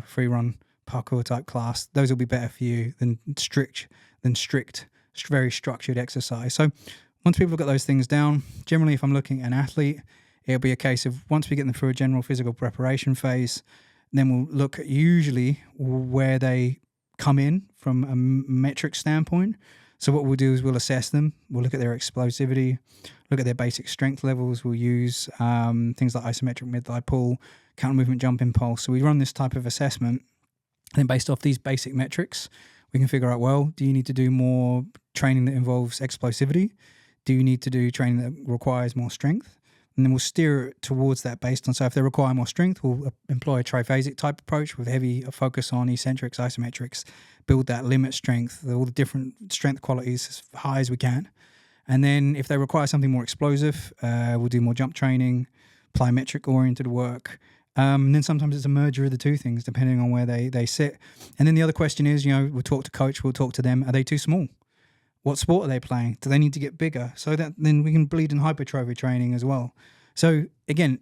free run parkour type class. Those will be better for you than strict, very structured exercise. So once people have got those things down, generally if I'm looking at an athlete, it'll be a case of once we get them through a general physical preparation phase, then we'll look at usually where they come in from a metric standpoint. So what we'll do is we'll assess them. We'll look at their explosivity, look at their basic strength levels. We'll use things like isometric mid-thigh pull, counter movement jump impulse. So we run this type of assessment. And then based off these basic metrics, we can figure out, well, do you need to do more training that involves explosivity? Do you need to do training that requires more strength? And then we'll steer it towards that based on, so if they require more strength, we'll employ a triphasic type approach with heavy focus on eccentrics, isometrics, build that limit strength, all the different strength qualities as high as we can. And then if they require something more explosive, we'll do more jump training, plyometric-oriented work. And then sometimes it's a merger of the two things, depending on where they sit. And then the other question is, we'll talk to coach, we'll talk to them, are they too small? What sport are they playing? Do they need to get bigger? So that then we can bleed in hypertrophy training as well. So again,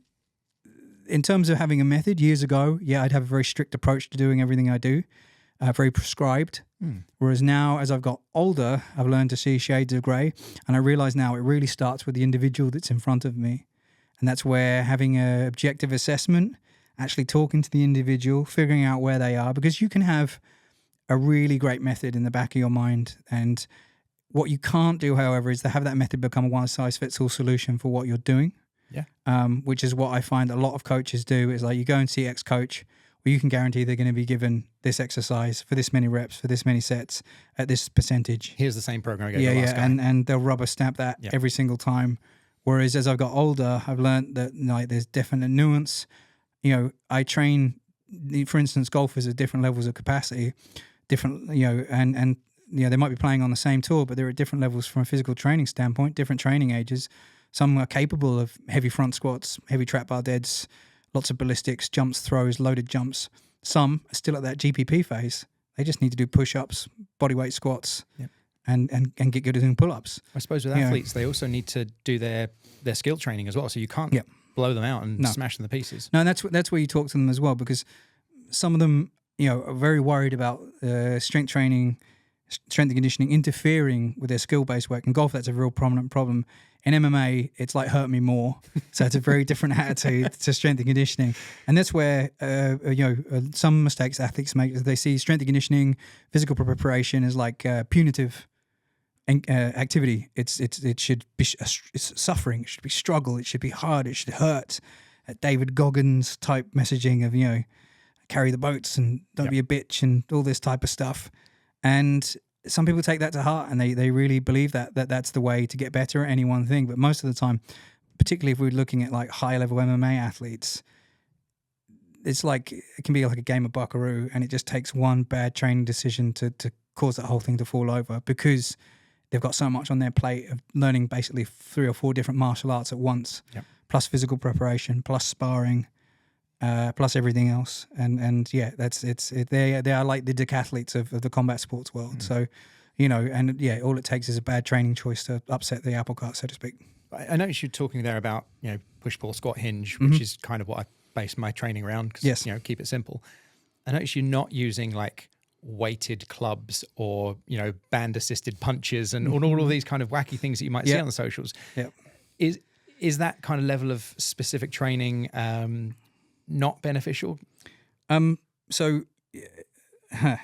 in terms of having a method, years ago, I'd have a very strict approach to doing everything I do, very prescribed. Whereas now, as I've got older, I've learned to see shades of grey. And I realise now it really starts with the individual that's in front of me. And that's where having an objective assessment, actually talking to the individual, figuring out where they are, because you can have a really great method in the back of your mind. And what you can't do, however, is to have that method become a one-size-fits-all solution for what you're doing. Which is what I find a lot of coaches do, is like you go and see X coach, well, you can guarantee they're going to be given this exercise for this many reps, for this many sets, at this percentage. Here's the same program I gave the last guy. And they'll rubber stamp that every single time. Whereas as I've got older, I've learned that there's definite nuance. I train, for instance, golfers at different levels of capacity, different, and they might be playing on the same tour, but they're at different levels from a physical training standpoint, different training ages. Some are capable of heavy front squats, heavy trap bar deads, lots of ballistics, jumps, throws, loaded jumps. Some are still at that GPP phase. They just need to do push-ups, bodyweight squats, and get good at doing pull-ups. I suppose with athletes, they also need to do their skill training as well. So you can't blow them out and smash them to pieces. No, and that's where you talk to them as well, because some of them, are very worried about strength training, strength and conditioning interfering with their skill-based work. In golf, that's a real prominent problem. In MMA, it's like hurt me more. So it's a very different attitude to strength and conditioning. And that's where, some mistakes athletes make is they see strength and conditioning, physical preparation as like punitive activity. It should be it's suffering. It should be struggle. It should be hard. It should hurt. David Goggins type messaging of, carry the boats and don't be a bitch and all this type of stuff. And some people take that to heart and they really believe that's the way to get better at any one thing. But most of the time, particularly if we're looking at like high level MMA athletes, it's like it can be like a game of buckaroo, and it just takes one bad training decision to cause that whole thing to fall over, because they've got so much on their plate of learning basically 3 or 4 different martial arts at once, plus physical preparation, plus sparring, plus everything else. And they are like the decathletes of the combat sports world. So, all it takes is a bad training choice to upset the apple cart, so to speak. I noticed you talking there about, push, pull, squat, hinge, which is kind of what I base my training around, because, keep it simple. I noticed you not using like weighted clubs or, band assisted punches and all of these kind of wacky things that you might see on the socials. Is that kind of level of specific training not beneficial? So the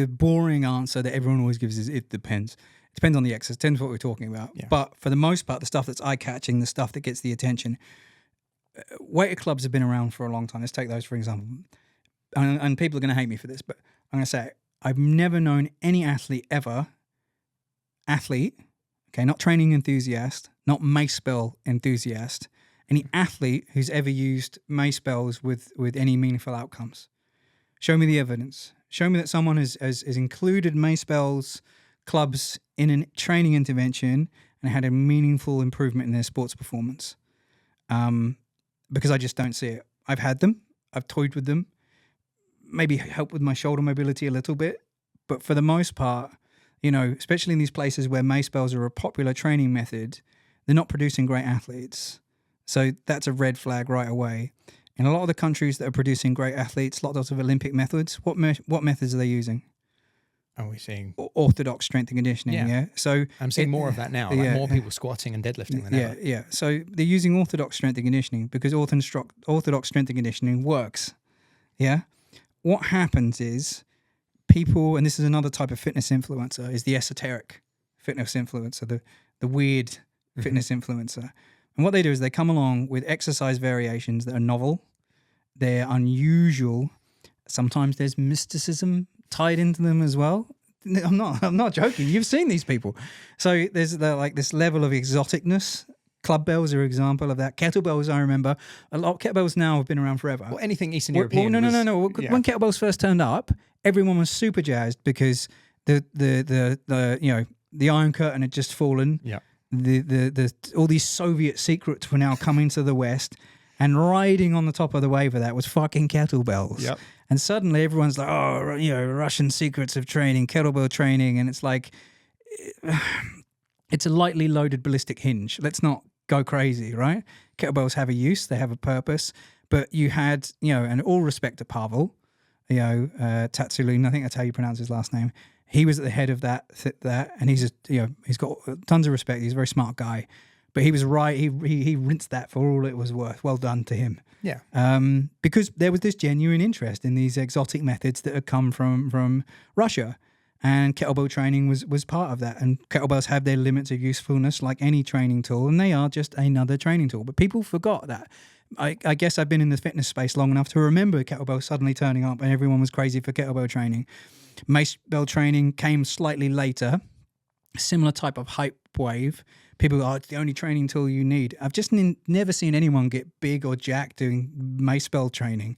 boring answer that everyone always gives is it depends. It depends on the exercise. It depends what we're talking about. But for the most part, the stuff that's eye-catching, the stuff that gets the attention, weighted clubs have been around for a long time. Let's take those for example. And people are going to hate me for this, but I'm going to say it. I've never known any athlete, okay, not training enthusiast, not mace spell enthusiast, any athlete who's ever used mace spells with any meaningful outcomes. Show me the evidence. Show me that someone has included mace spells clubs in a training intervention and had a meaningful improvement in their sports performance. Because I just don't see it. I've had them. I've toyed with them. Maybe help with my shoulder mobility a little bit. But for the most part, especially in these places where mace spells are a popular training method, they're not producing great athletes. So that's a red flag right away. In a lot of the countries that are producing great athletes, lots of Olympic methods, what methods are they using? Are we seeing orthodox strength and conditioning? Yeah. So I'm seeing more of that now. Like more people squatting and deadlifting than ever. Yeah. So they're using orthodox strength and conditioning because orthodox strength and conditioning works. Yeah. What happens is people, and this is another type of fitness influencer, is the esoteric fitness influencer, the weird fitness influencer. And what they do is they come along with exercise variations that are novel, they're unusual. Sometimes there's mysticism tied into them as well. I'm not joking. You've seen these people. So there's this level of exoticness. Club bells are an example of that. Kettlebells, I remember. A lot of kettlebells now have been around forever. Well, anything Eastern European. No. When kettlebells first turned up, everyone was super jazzed because the Iron Curtain had just fallen. Yeah. All these Soviet secrets were now coming to the West, and riding on the top of the wave of that was fucking kettlebells. Yep. And suddenly everyone's like, Russian secrets of training, kettlebell training, and it's like, it's a lightly loaded ballistic hinge. Let's not go crazy, right? Kettlebells have a use, they have a purpose, but you had, and all respect to Pavel, Tatsulin, I think that's how you pronounce his last name. He was at the head of that, and he's got tons of respect. He's a very smart guy, but he was right. He rinsed that for all it was worth. Well done to him. Yeah. Because there was this genuine interest in these exotic methods that had come from Russia. And kettlebell training was part of that. And kettlebells have their limits of usefulness like any training tool, and they are just another training tool. But people forgot that. I guess I've been in the fitness space long enough to remember kettlebell suddenly turning up and everyone was crazy for kettlebell training. Mace bell training came slightly later, similar type of hype wave. People go, it's the only training tool you need. I've just never seen anyone get big or jacked doing mace bell training.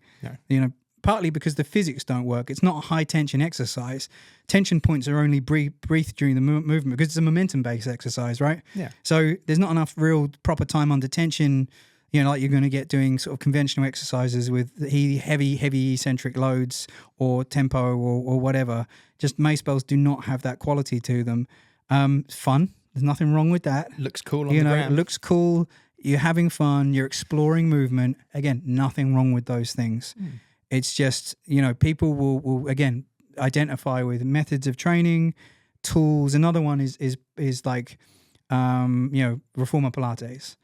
No. Partly because the physics don't work. It's not a high tension exercise. Tension points are only breathed during the movement because it's a momentum based exercise, right? Yeah. So there's not enough real proper time under tension, like you're going to get doing sort of conventional exercises with heavy eccentric loads or tempo or whatever. Just mace bells do not have that quality to them. It's fun. There's nothing wrong with that. Looks cool on the ground. It looks cool. You're having fun. You're exploring movement. Again, nothing wrong with those things. It's just, people will again identify with methods of training, tools. Another one is like, Reformer Pilates.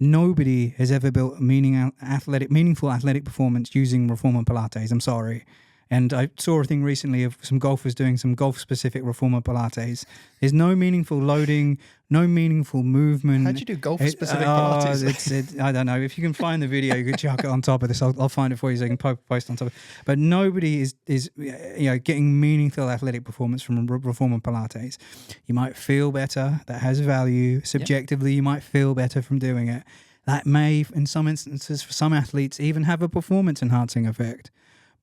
Nobody has ever built meaningful athletic performance using Reformer Pilates. I'm sorry. And I saw a thing recently of some golfers doing some golf-specific Reformer Pilates. There's no meaningful loading, no meaningful movement. How'd you do golf-specific Pilates? I don't know. If you can find the video, you can chuck it on top of this. I'll find it for you so you can post on top of it. But nobody is getting meaningful athletic performance from Reformer Pilates. You might feel better. That has value. Subjectively, you might feel better from doing it. That may, in some instances, for some athletes, even have a performance-enhancing effect.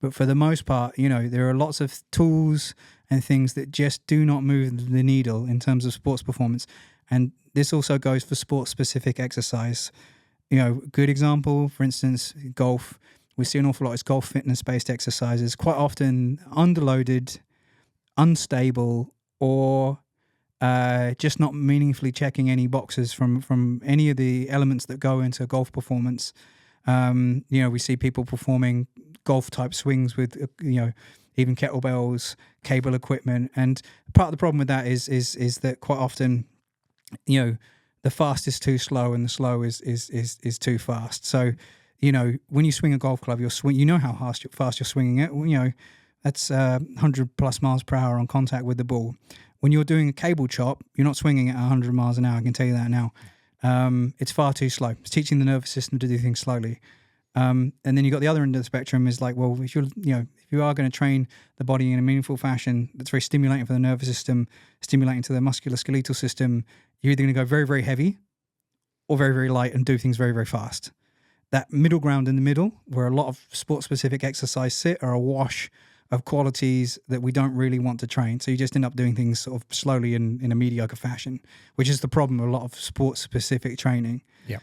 But for the most part, there are lots of tools and things that just do not move the needle in terms of sports performance. And this also goes for sports-specific exercise. Good example, for instance, golf. We see an awful lot of golf fitness-based exercises, quite often underloaded, unstable, or just not meaningfully checking any boxes from any of the elements that go into golf performance. We see people performing golf type swings with, even kettlebells, cable equipment. And part of the problem with that is that quite often, the fast is too slow and the slow is too fast. So, when you swing a golf club, you know how fast you're swinging it. That's 100 plus miles per hour on contact with the ball. When you're doing a cable chop, you're not swinging at 100 miles an hour. I can tell you that now. It's far too slow. It's teaching the nervous system to do things slowly. And then you got the other end of the spectrum is like, well, if you are going to train the body in a meaningful fashion that's very stimulating for the nervous system, stimulating to the musculoskeletal system, you're either going to go very, very heavy or very, very light and do things very, very fast. That middle ground in the middle, where a lot of sport-specific exercise sit, are a wash of qualities that we don't really want to train. So you just end up doing things sort of slowly in a mediocre fashion, which is the problem with a lot of sport-specific training. Yeah.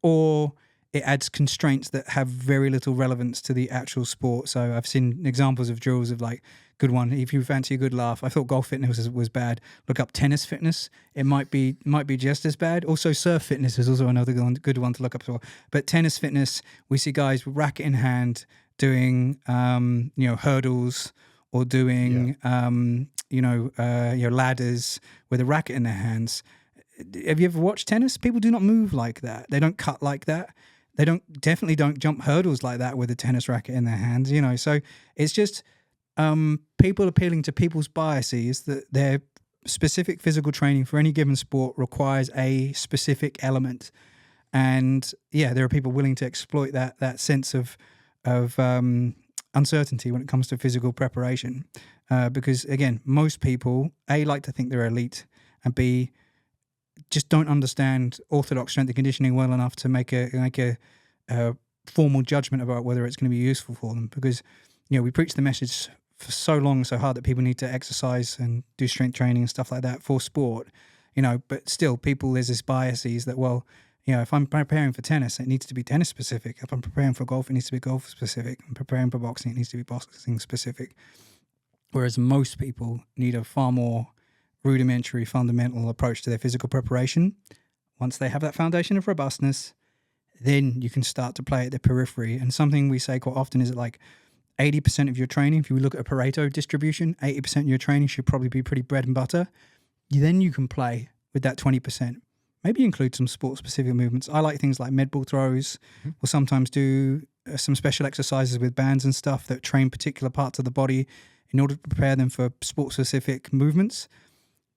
Or it adds constraints that have very little relevance to the actual sport. So I've seen examples of drills of like, good one, if you fancy a good laugh. I thought golf fitness was bad. Look up tennis fitness. It might be just as bad. Also, surf fitness is also another good one to look up as well. But tennis fitness, we see guys with racket in hand doing hurdles or doing ladders with a racket in their hands. Have you ever watched tennis? People do not move like that. They don't cut like that. They definitely don't jump hurdles like that with a tennis racket in their hands. So it's just people appealing to people's biases that their specific physical training for any given sport requires a specific element. And yeah, there are people willing to exploit that sense of uncertainty when it comes to physical preparation. Because again, most people, A, like to think they're elite, and B, just don't understand orthodox strength and conditioning well enough to make a formal judgment about whether it's going to be useful for them. Because we preach the message for so long, so hard, that people need to exercise and do strength training and stuff like that for sport. But still, there's this biases that, well, if I'm preparing for tennis, it needs to be tennis specific. If I'm preparing for golf, it needs to be golf specific. I'm preparing for boxing, it needs to be boxing specific. Whereas most people need a far more rudimentary, fundamental approach to their physical preparation. Once they have that foundation of robustness, then you can start to play at the periphery. And something we say quite often is that like 80% of your training, if you look at a Pareto distribution, 80% of your training should probably be pretty bread and butter. Then you can play with that 20%. Maybe include some sport-specific movements. I like things like med ball throws. We'll sometimes do some special exercises with bands and stuff that train particular parts of the body in order to prepare them for sport-specific movements.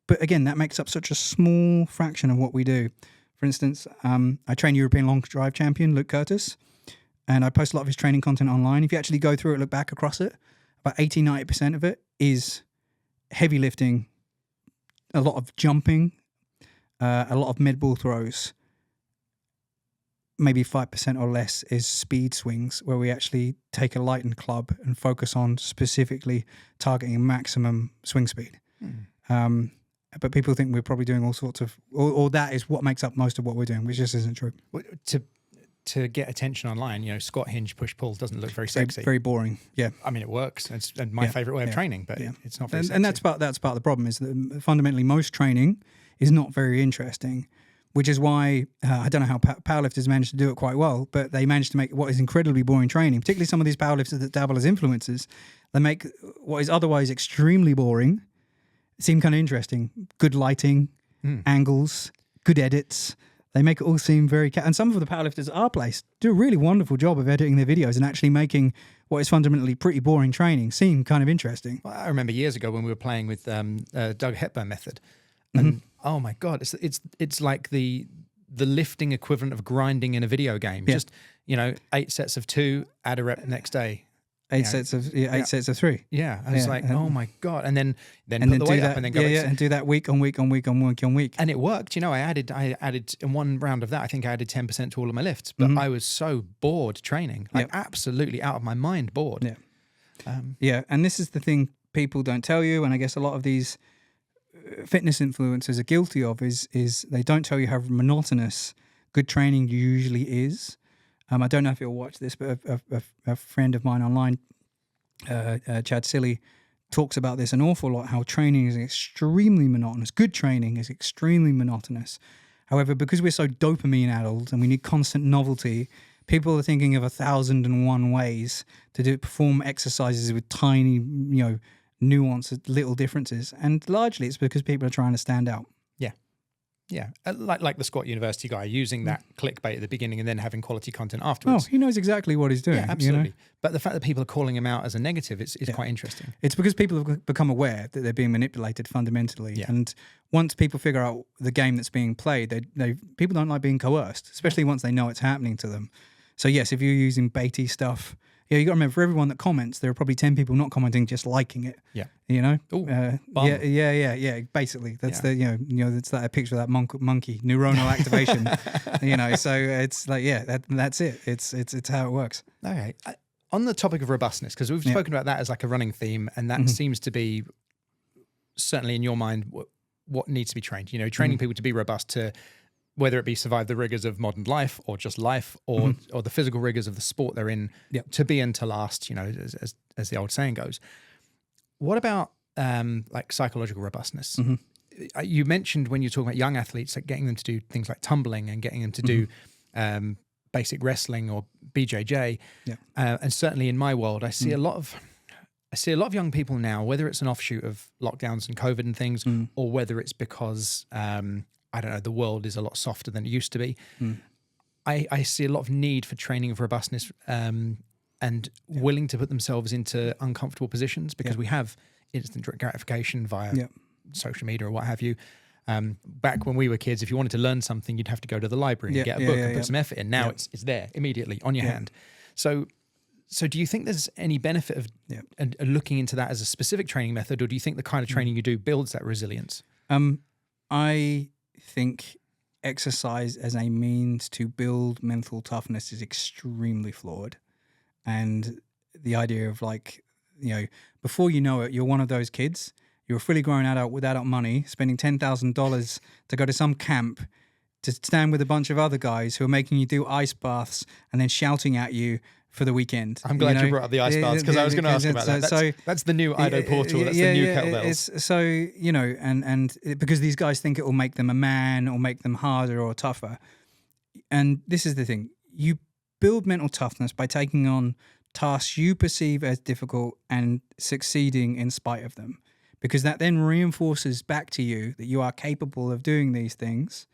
But again, that makes up such a small fraction of what we do. For instance, I train European long drive champion Luke Curtis, and I post a lot of his training content online. If you actually go through it, look back across it, about 80-90% of it is heavy lifting, a lot of jumping, a lot of med ball throws. Maybe 5% or less is speed swings, where we actually take a lightened club and focus on specifically targeting maximum swing speed. But people think we're probably doing all sorts of, or that is what makes up most of what we're doing, which just isn't true. To get attention online, squat, hinge, push, pull doesn't look very sexy. Very boring. Yeah. I mean, it works. It's my favorite way of training, but it's not very sexy. And that's part of the problem, is that fundamentally most training is not very interesting, which is why I don't know how powerlifters manage to do it quite well, but they manage to make what is incredibly boring training, particularly some of these powerlifters that dabble as influencers. They make what is otherwise extremely boring seem kind of interesting. Good lighting, angles, good edits. They make it all seem very... And some of the powerlifters at our place do a really wonderful job of editing their videos and actually making what is fundamentally pretty boring training seem kind of interesting. Well, I remember years ago when we were playing with Doug Hepburn method, and oh my God, it's like the lifting equivalent of grinding in a video game. Yeah. Just 8 sets of 2, add a rep next day. 8 sets of 3. Yeah, I was like, oh my God, and then put the weight up and then go. And do that week on week. And it worked. I added in one round of that. I think I added 10% to all of my lifts, but I was so bored training, absolutely out of my mind bored. Yeah, and this is the thing people don't tell you, and I guess a lot of these fitness influencers are guilty of is they don't tell you how monotonous good training usually is. I don't know if you'll watch this, but a friend of mine online, Chad Silly, talks about this an awful lot, how training is extremely monotonous. Good training is extremely monotonous. However, because we're so dopamine-addled and we need constant novelty, people are thinking of 1,001 ways to perform exercises with tiny, nuanced little differences. And largely it's because people are trying to stand out. Yeah. Yeah, like the Squat University guy using that clickbait at the beginning and then having quality content Oh, afterwards. he knows exactly what he's doing. Yeah, absolutely. You know? But the fact that people are calling him out as a negative is quite interesting. It's because people have become aware that they're being manipulated fundamentally. Yeah. And once people figure out the game that's being played, people don't like being coerced, especially once they know it's happening to them. So yes, if you're using baity stuff, you got to remember, for everyone that comments, there are probably 10 people not commenting, just liking it. Yeah. You know? Ooh, yeah. Basically, that's that's that picture of that monkey neuronal activation. So it's like, that's it. It's how it works. Okay. On the topic of robustness, because we've spoken about that as like a running theme, and that seems to be certainly in your mind what needs to be trained. Training people to be robust, to whether it be survive the rigors of modern life or just life, or the physical rigors of the sport they're in, to be and to last, as the old saying goes. What about like psychological robustness? You mentioned when you're talking about young athletes, like getting them to do things like tumbling and getting them to do basic wrestling or BJJ. And certainly in my world, I see a lot of young people now, whether it's an offshoot of lockdowns and COVID and things, or whether it's because I don't know, the world is a lot softer than it used to be. I see a lot of need for training of robustness and willing to put themselves into uncomfortable positions, because we have instant gratification via social media or what have you. Back when we were kids, if you wanted to learn something, you'd have to go to the library and get a book and put some effort in. Now it's there immediately on your hand. So do you think there's any benefit of looking into that as a specific training method, or do you think the kind of training you do builds that resilience? I think exercise as a means to build mental toughness is extremely flawed. And the idea of before you know it, you're one of those kids, you're a fully grown adult with adult money, spending $10,000 to go to some camp to stand with a bunch of other guys who are making you do ice baths and then shouting at you for the weekend. I'm glad you brought up the ice baths, because I was going to ask about that. That's the new Ido portal. That's the new kettlebells. Because these guys think it will make them a man or make them harder or tougher. And this is the thing. You build mental toughness by taking on tasks you perceive as difficult and succeeding in spite of them. Because that then reinforces back to you that you are capable of doing these things,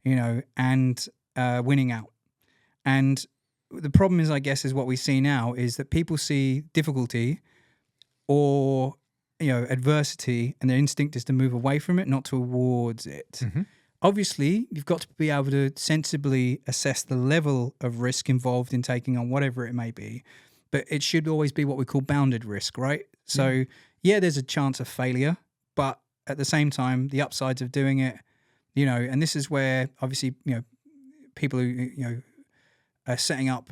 and winning out. And the problem is, I guess, is what we see now is that people see difficulty or, adversity, and their instinct is to move away from it, not towards it. Obviously, you've got to be able to sensibly assess the level of risk involved in taking on whatever it may be. But it should always be what we call bounded risk, right? So, there's a chance of failure, but at the same time, the upsides of doing it, and this is where, obviously, people who, are setting up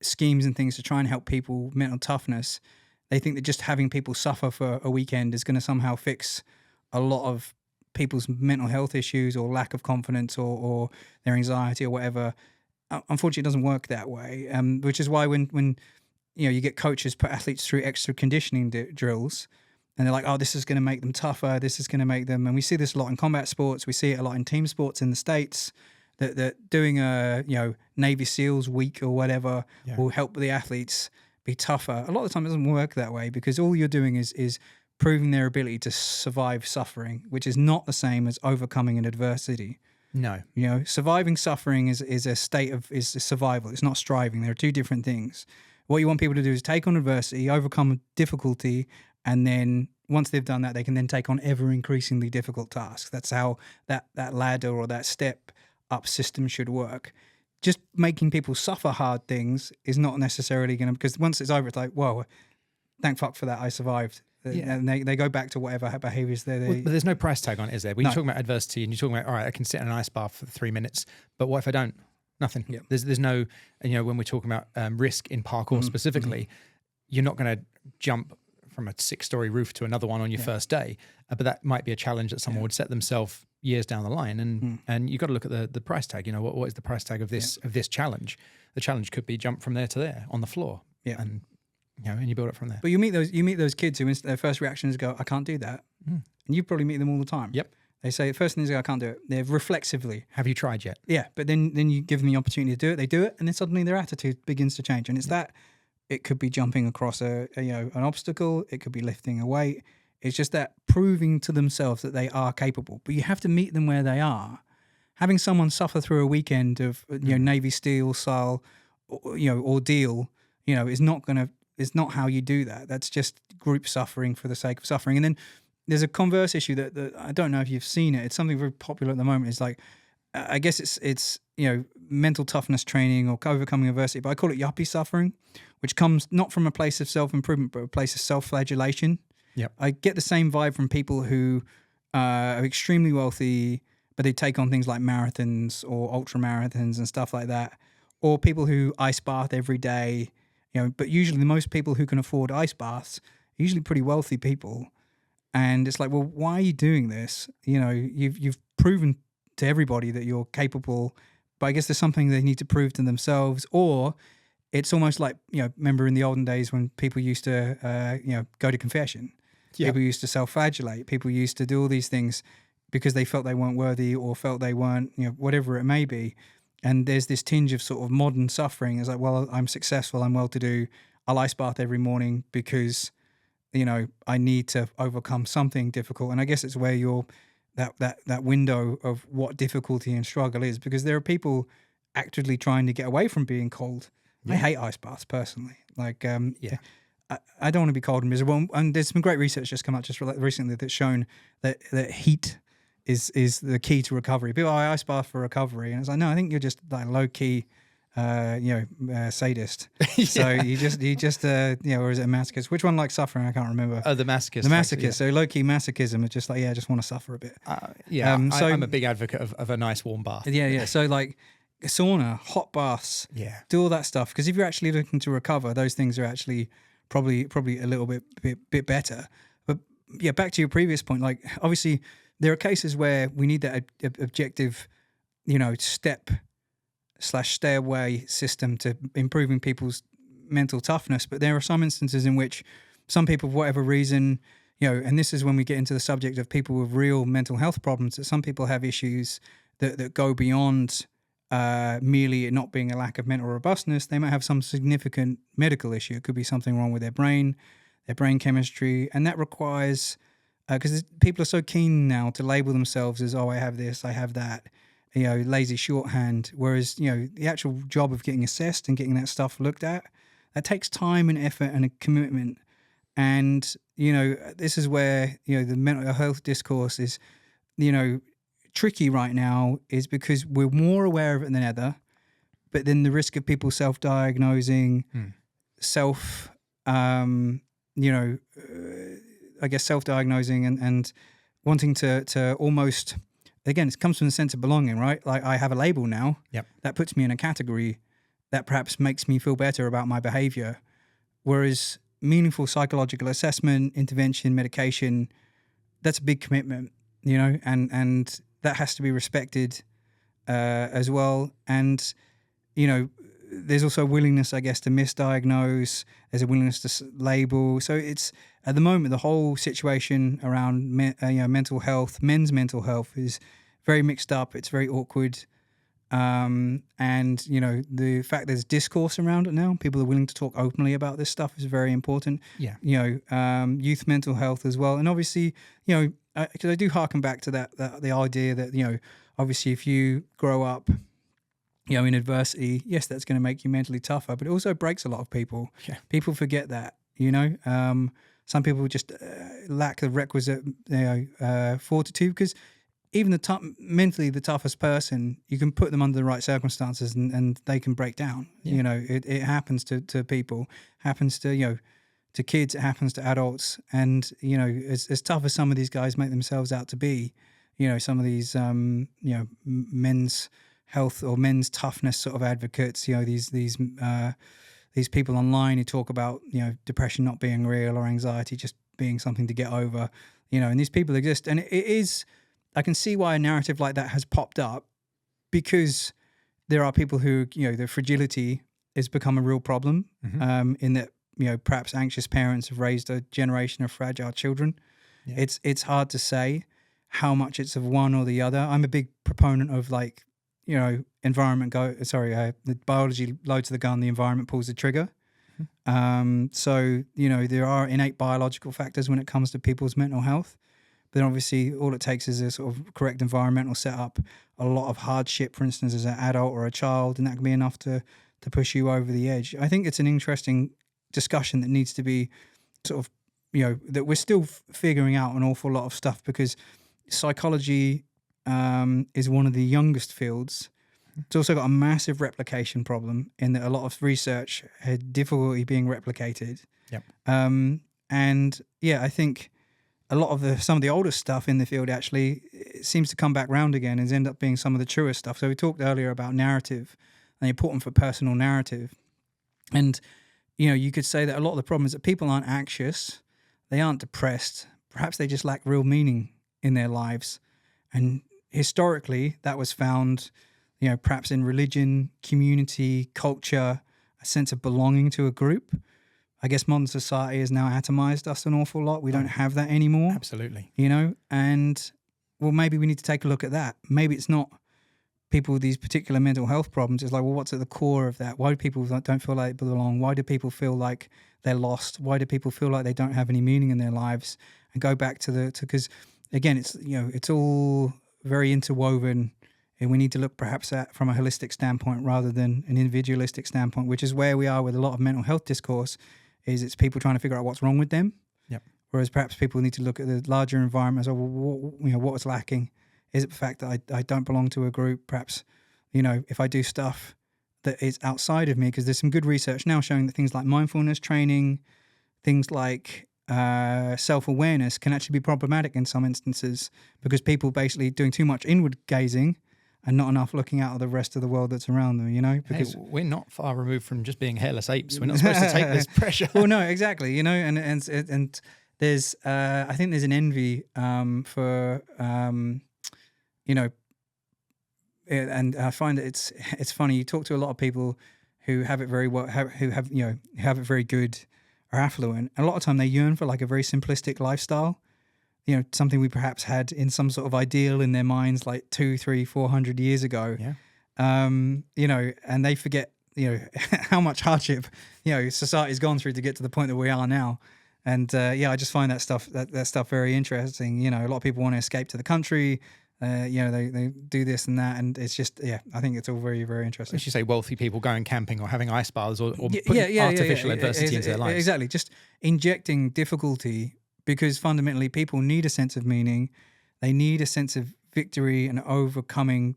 schemes and things to try and help people mental toughness, they think that just having people suffer for a weekend is going to somehow fix a lot of people's mental health issues or lack of confidence or their anxiety or whatever. Unfortunately, it doesn't work that way, which is why when you get coaches put athletes through extra conditioning drills, and they're like, oh, this is going to make them tougher, this is going to make them, and we see this a lot in combat sports, we see it a lot in team sports in the States, that doing a Navy SEALs week or whatever will help the athletes be tougher. A lot of the time it doesn't work that way, because all you're doing is proving their ability to survive suffering, which is not the same as overcoming an adversity. No. Surviving suffering is a state of survival. It's not striving. There are two different things. What you want people to do is take on adversity, overcome difficulty, and then once they've done that, they can then take on ever increasingly difficult tasks. That's how that ladder or that step up system should work. Just making people suffer hard things is not necessarily going to, because once it's over, it's like, whoa, thank fuck for that, I survived. And they go back to whatever behaviors they're. But there's no price tag on it, is there? When you're talking about adversity and you're talking about, all right, I can sit in an ice bath for 3 minutes, but what if I don't? Nothing. Yep. There's no, when we're talking about risk in parkour specifically, you're not going to jump from a 6-story roof to another one on your first day, but that might be a challenge that someone would set themselves years down the line, and you've got to look at the price tag. What is the price tag of this challenge? The challenge could be jump from there to there on the floor, and you build it from there. But you meet those kids who their first reaction is go, I can't do that, and you probably meet them all the time. Yep. They say the first thing is I can't do it. They're reflexively. Have you tried yet? Yeah, but then you give them the opportunity to do it. They do it, and then suddenly their attitude begins to change, and it's that. It could be jumping across an obstacle. It could be lifting a weight. It's just that proving to themselves that they are capable, but you have to meet them where they are. Having someone suffer through a weekend of Navy SEAL style, ordeal, is not how you do that. That's just group suffering for the sake of suffering. And then there's a converse issue that I don't know if you've seen it. It's something very popular at the moment. It's like, I guess it's mental toughness training or overcoming adversity, but I call it yuppie suffering, which comes not from a place of self-improvement, but a place of self-flagellation. Yep. I get the same vibe from people who are extremely wealthy, but they take on things like marathons or ultra marathons and stuff like that, or people who ice bath every day, but usually the most people who can afford ice baths are usually pretty wealthy people. And it's like, well, why are you doing this? You've proven to everybody that you're capable, but I guess there's something they need to prove to themselves, or it's almost like, remember in the olden days when people used to, go to confession. Yep. People used to self-flagellate. People used to do all these things because they felt they weren't worthy or felt they weren't, whatever it may be. And there's this tinge of sort of modern suffering. It's like, well, I'm successful, I'm well-to-do, I'll ice bath every morning because, I need to overcome something difficult. And I guess it's where you're that window of what difficulty and struggle is, because there are people actively trying to get away from being cold. Yeah. I hate ice baths personally. Like, I don't want to be cold and miserable. And there's some great research just come out just recently that's shown that heat is the key to recovery. People, I ice bath for recovery, and it's like, no, I think you're just like low key, sadist. Yeah. So you just, or is it a masochist? Which one likes suffering? I can't remember. Oh, the masochist. The masochist. Yeah. So low key masochism is just like, I just want to suffer a bit. I'm a big advocate of a nice warm bath. Yeah. So like sauna, hot baths, do all that stuff. Because if you're actually looking to recover, those things are actually probably a little bit better. But yeah, back to your previous point, like obviously there are cases where we need that objective, step/stay away system to improving people's mental toughness. But there are some instances in which some people, for whatever reason, and this is when we get into the subject of people with real mental health problems, that some people have issues that go beyond merely it not being a lack of mental robustness. They might have some significant medical issue. It could be something wrong with their brain chemistry, and that requires, because people are so keen now to label themselves as, I have this, I have that, lazy shorthand, whereas, the actual job of getting assessed and getting that stuff looked at, that takes time and effort and a commitment. And, this is where, the mental health discourse is, tricky right now, is because we're more aware of it than ever, but then the risk of people self-diagnosing, self-diagnosing and wanting to almost, again, it comes from the sense of belonging, right? Like I have a label now. Yep. That puts me in a category that perhaps makes me feel better about my behavior. Whereas meaningful psychological assessment, intervention, medication, that's a big commitment, and that has to be respected as well. And, there's also a willingness, I guess, to misdiagnose. There's a willingness to label. So it's, at the moment, the whole situation around mental health, men's mental health, is very mixed up. It's very awkward. And, the fact there's discourse around it now, people are willing to talk openly about this stuff, is very important. Yeah. Youth mental health as well. And obviously, because I do harken back to the idea that, obviously if you grow up, in adversity, yes, that's going to make you mentally tougher, but it also breaks a lot of people. Yeah. People forget that, some people just lack the requisite, fortitude, because even mentally the toughest person, you can put them under the right circumstances and they can break down. Yeah. It happens to people, happens to kids, it happens to adults. And, as tough as some of these guys make themselves out to be, some of these, men's health or men's toughness sort of advocates, these people online who talk about, depression not being real or anxiety just being something to get over, and these people exist. And it is, I can see why a narrative like that has popped up, because there are people who, their fragility has become a real problem, in that, perhaps anxious parents have raised a generation of fragile children. Yeah. It's hard to say how much it's of one or the other. I'm a big proponent of the biology loads the gun, the environment pulls the trigger. So, there are innate biological factors when it comes to people's mental health. then obviously all it takes is a sort of correct environmental setup, a lot of hardship, for instance, as an adult or a child, and that can be enough to push you over the edge. I think it's an interesting discussion that needs to be sort of, that we're still figuring out an awful lot of stuff, because psychology is one of the youngest fields. It's also got a massive replication problem in that a lot of research had difficulty being replicated. Yep. And yeah, I think a lot of some of the older stuff in the field actually seems to come back round again and end up being some of the truest stuff. So we talked earlier about narrative and the importance for personal narrative. And, you could say that a lot of the problem is that people aren't anxious, they aren't depressed, perhaps they just lack real meaning in their lives. And historically, that was found, perhaps in religion, community, culture, a sense of belonging to a group. I guess modern society has now atomized us an awful lot. We don't have that anymore. Absolutely. And well, maybe we need to take a look at that. Maybe it's not people with these particular mental health problems. It's like, well, what's at the core of that? Why do people don't feel like they belong? Why do people feel like they're lost? Why do people feel like they don't have any meaning in their lives? And go back to because again, it's, it's all very interwoven, and we need to look perhaps at from a holistic standpoint rather than an individualistic standpoint, which is where we are with a lot of mental health discourse. Is it's people trying to figure out what's wrong with them. Yep. Whereas perhaps people need to look at the larger environment as, what was lacking? Is it the fact that I don't belong to a group? Perhaps, if I do stuff that is outside of me, because there's some good research now showing that things like mindfulness training, things like self-awareness can actually be problematic in some instances, because people basically doing too much inward gazing and not enough looking out at the rest of the world that's around them, because we're not far removed from just being hairless apes. We're not supposed to take this pressure. Well, no, exactly, and there's I think there's an envy for and I find that it's funny. You talk to a lot of people who have it very well, who have it very good, are affluent. And a lot of time they yearn for like a very simplistic lifestyle. Something we perhaps had in some sort of ideal in their minds like 200, 300, 400 years ago. Yeah. And they forget, how much hardship, society's gone through to get to the point that we are now. And I just find that stuff very interesting. A lot of people want to escape to the country. They do this and that, and it's just, I think it's all very, very interesting. As you say, wealthy people going camping or having ice baths or putting artificial adversity into their lives. Exactly. Just injecting difficulty, because fundamentally people need a sense of meaning. They need a sense of victory and overcoming,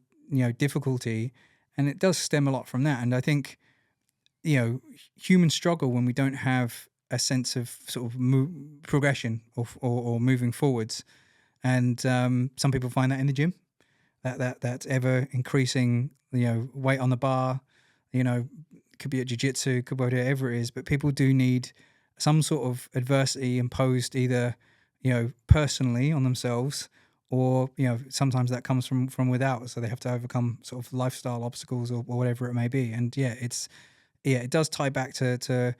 difficulty. And it does stem a lot from that. And I think, humans struggle when we don't have a sense of sort of progression or moving forwards. And some people find that in the gym, that's ever increasing, weight on the bar, could be at jiu-jitsu, could be whatever it is. But people do need some sort of adversity imposed either, personally on themselves, or, sometimes that comes from without. So they have to overcome sort of lifestyle obstacles or whatever it may be. And it does tie back to,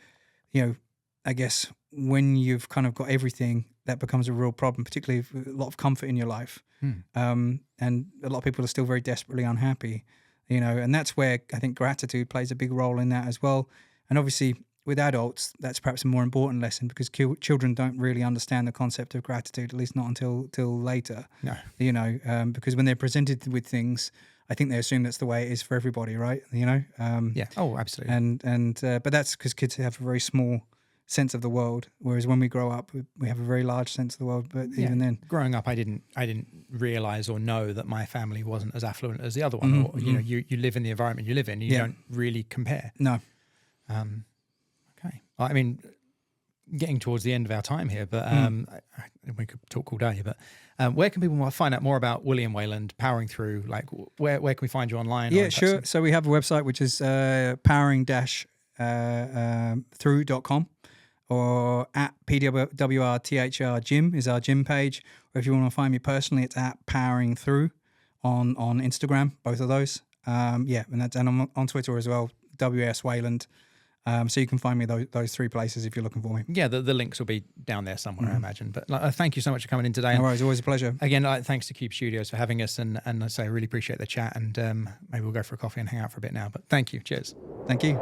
I guess when you've kind of got everything, that becomes a real problem, particularly if a lot of comfort in your life. And a lot of people are still very desperately unhappy, and that's where I think gratitude plays a big role in that as well. And obviously with adults, that's perhaps a more important lesson, because children don't really understand the concept of gratitude, at least not until later. No. Because when they're presented with things, I think they assume that's the way it is for everybody, right? Yeah. Oh, absolutely. And but that's because kids have a very small sense of the world, whereas when we grow up, we have a very large sense of the world. But even then, growing up, I didn't realize or know that my family wasn't as affluent as the other one. Or you live in the environment you live in. You don't really compare. No. Okay. I mean, getting towards the end of our time here, but we could talk all day. But where can people find out more about William Wayland, Powering Through? Like, where can we find you online? Yeah, sure. So we have a website which is powering-through.com. Or at PWRTHR Gym is our gym page. Or if you want to find me personally, it's at Powering Through on Instagram, both of those. And I'm on Twitter as well, WS Wayland. So you can find me those three places if you're looking for me. Yeah, the links will be down there somewhere, I imagine. But thank you so much for coming in today. No worries, always a pleasure. Again, thanks to Cube Studios for having us, and I say I really appreciate the chat, and maybe we'll go for a coffee and hang out for a bit now. But thank you. Cheers. Thank you.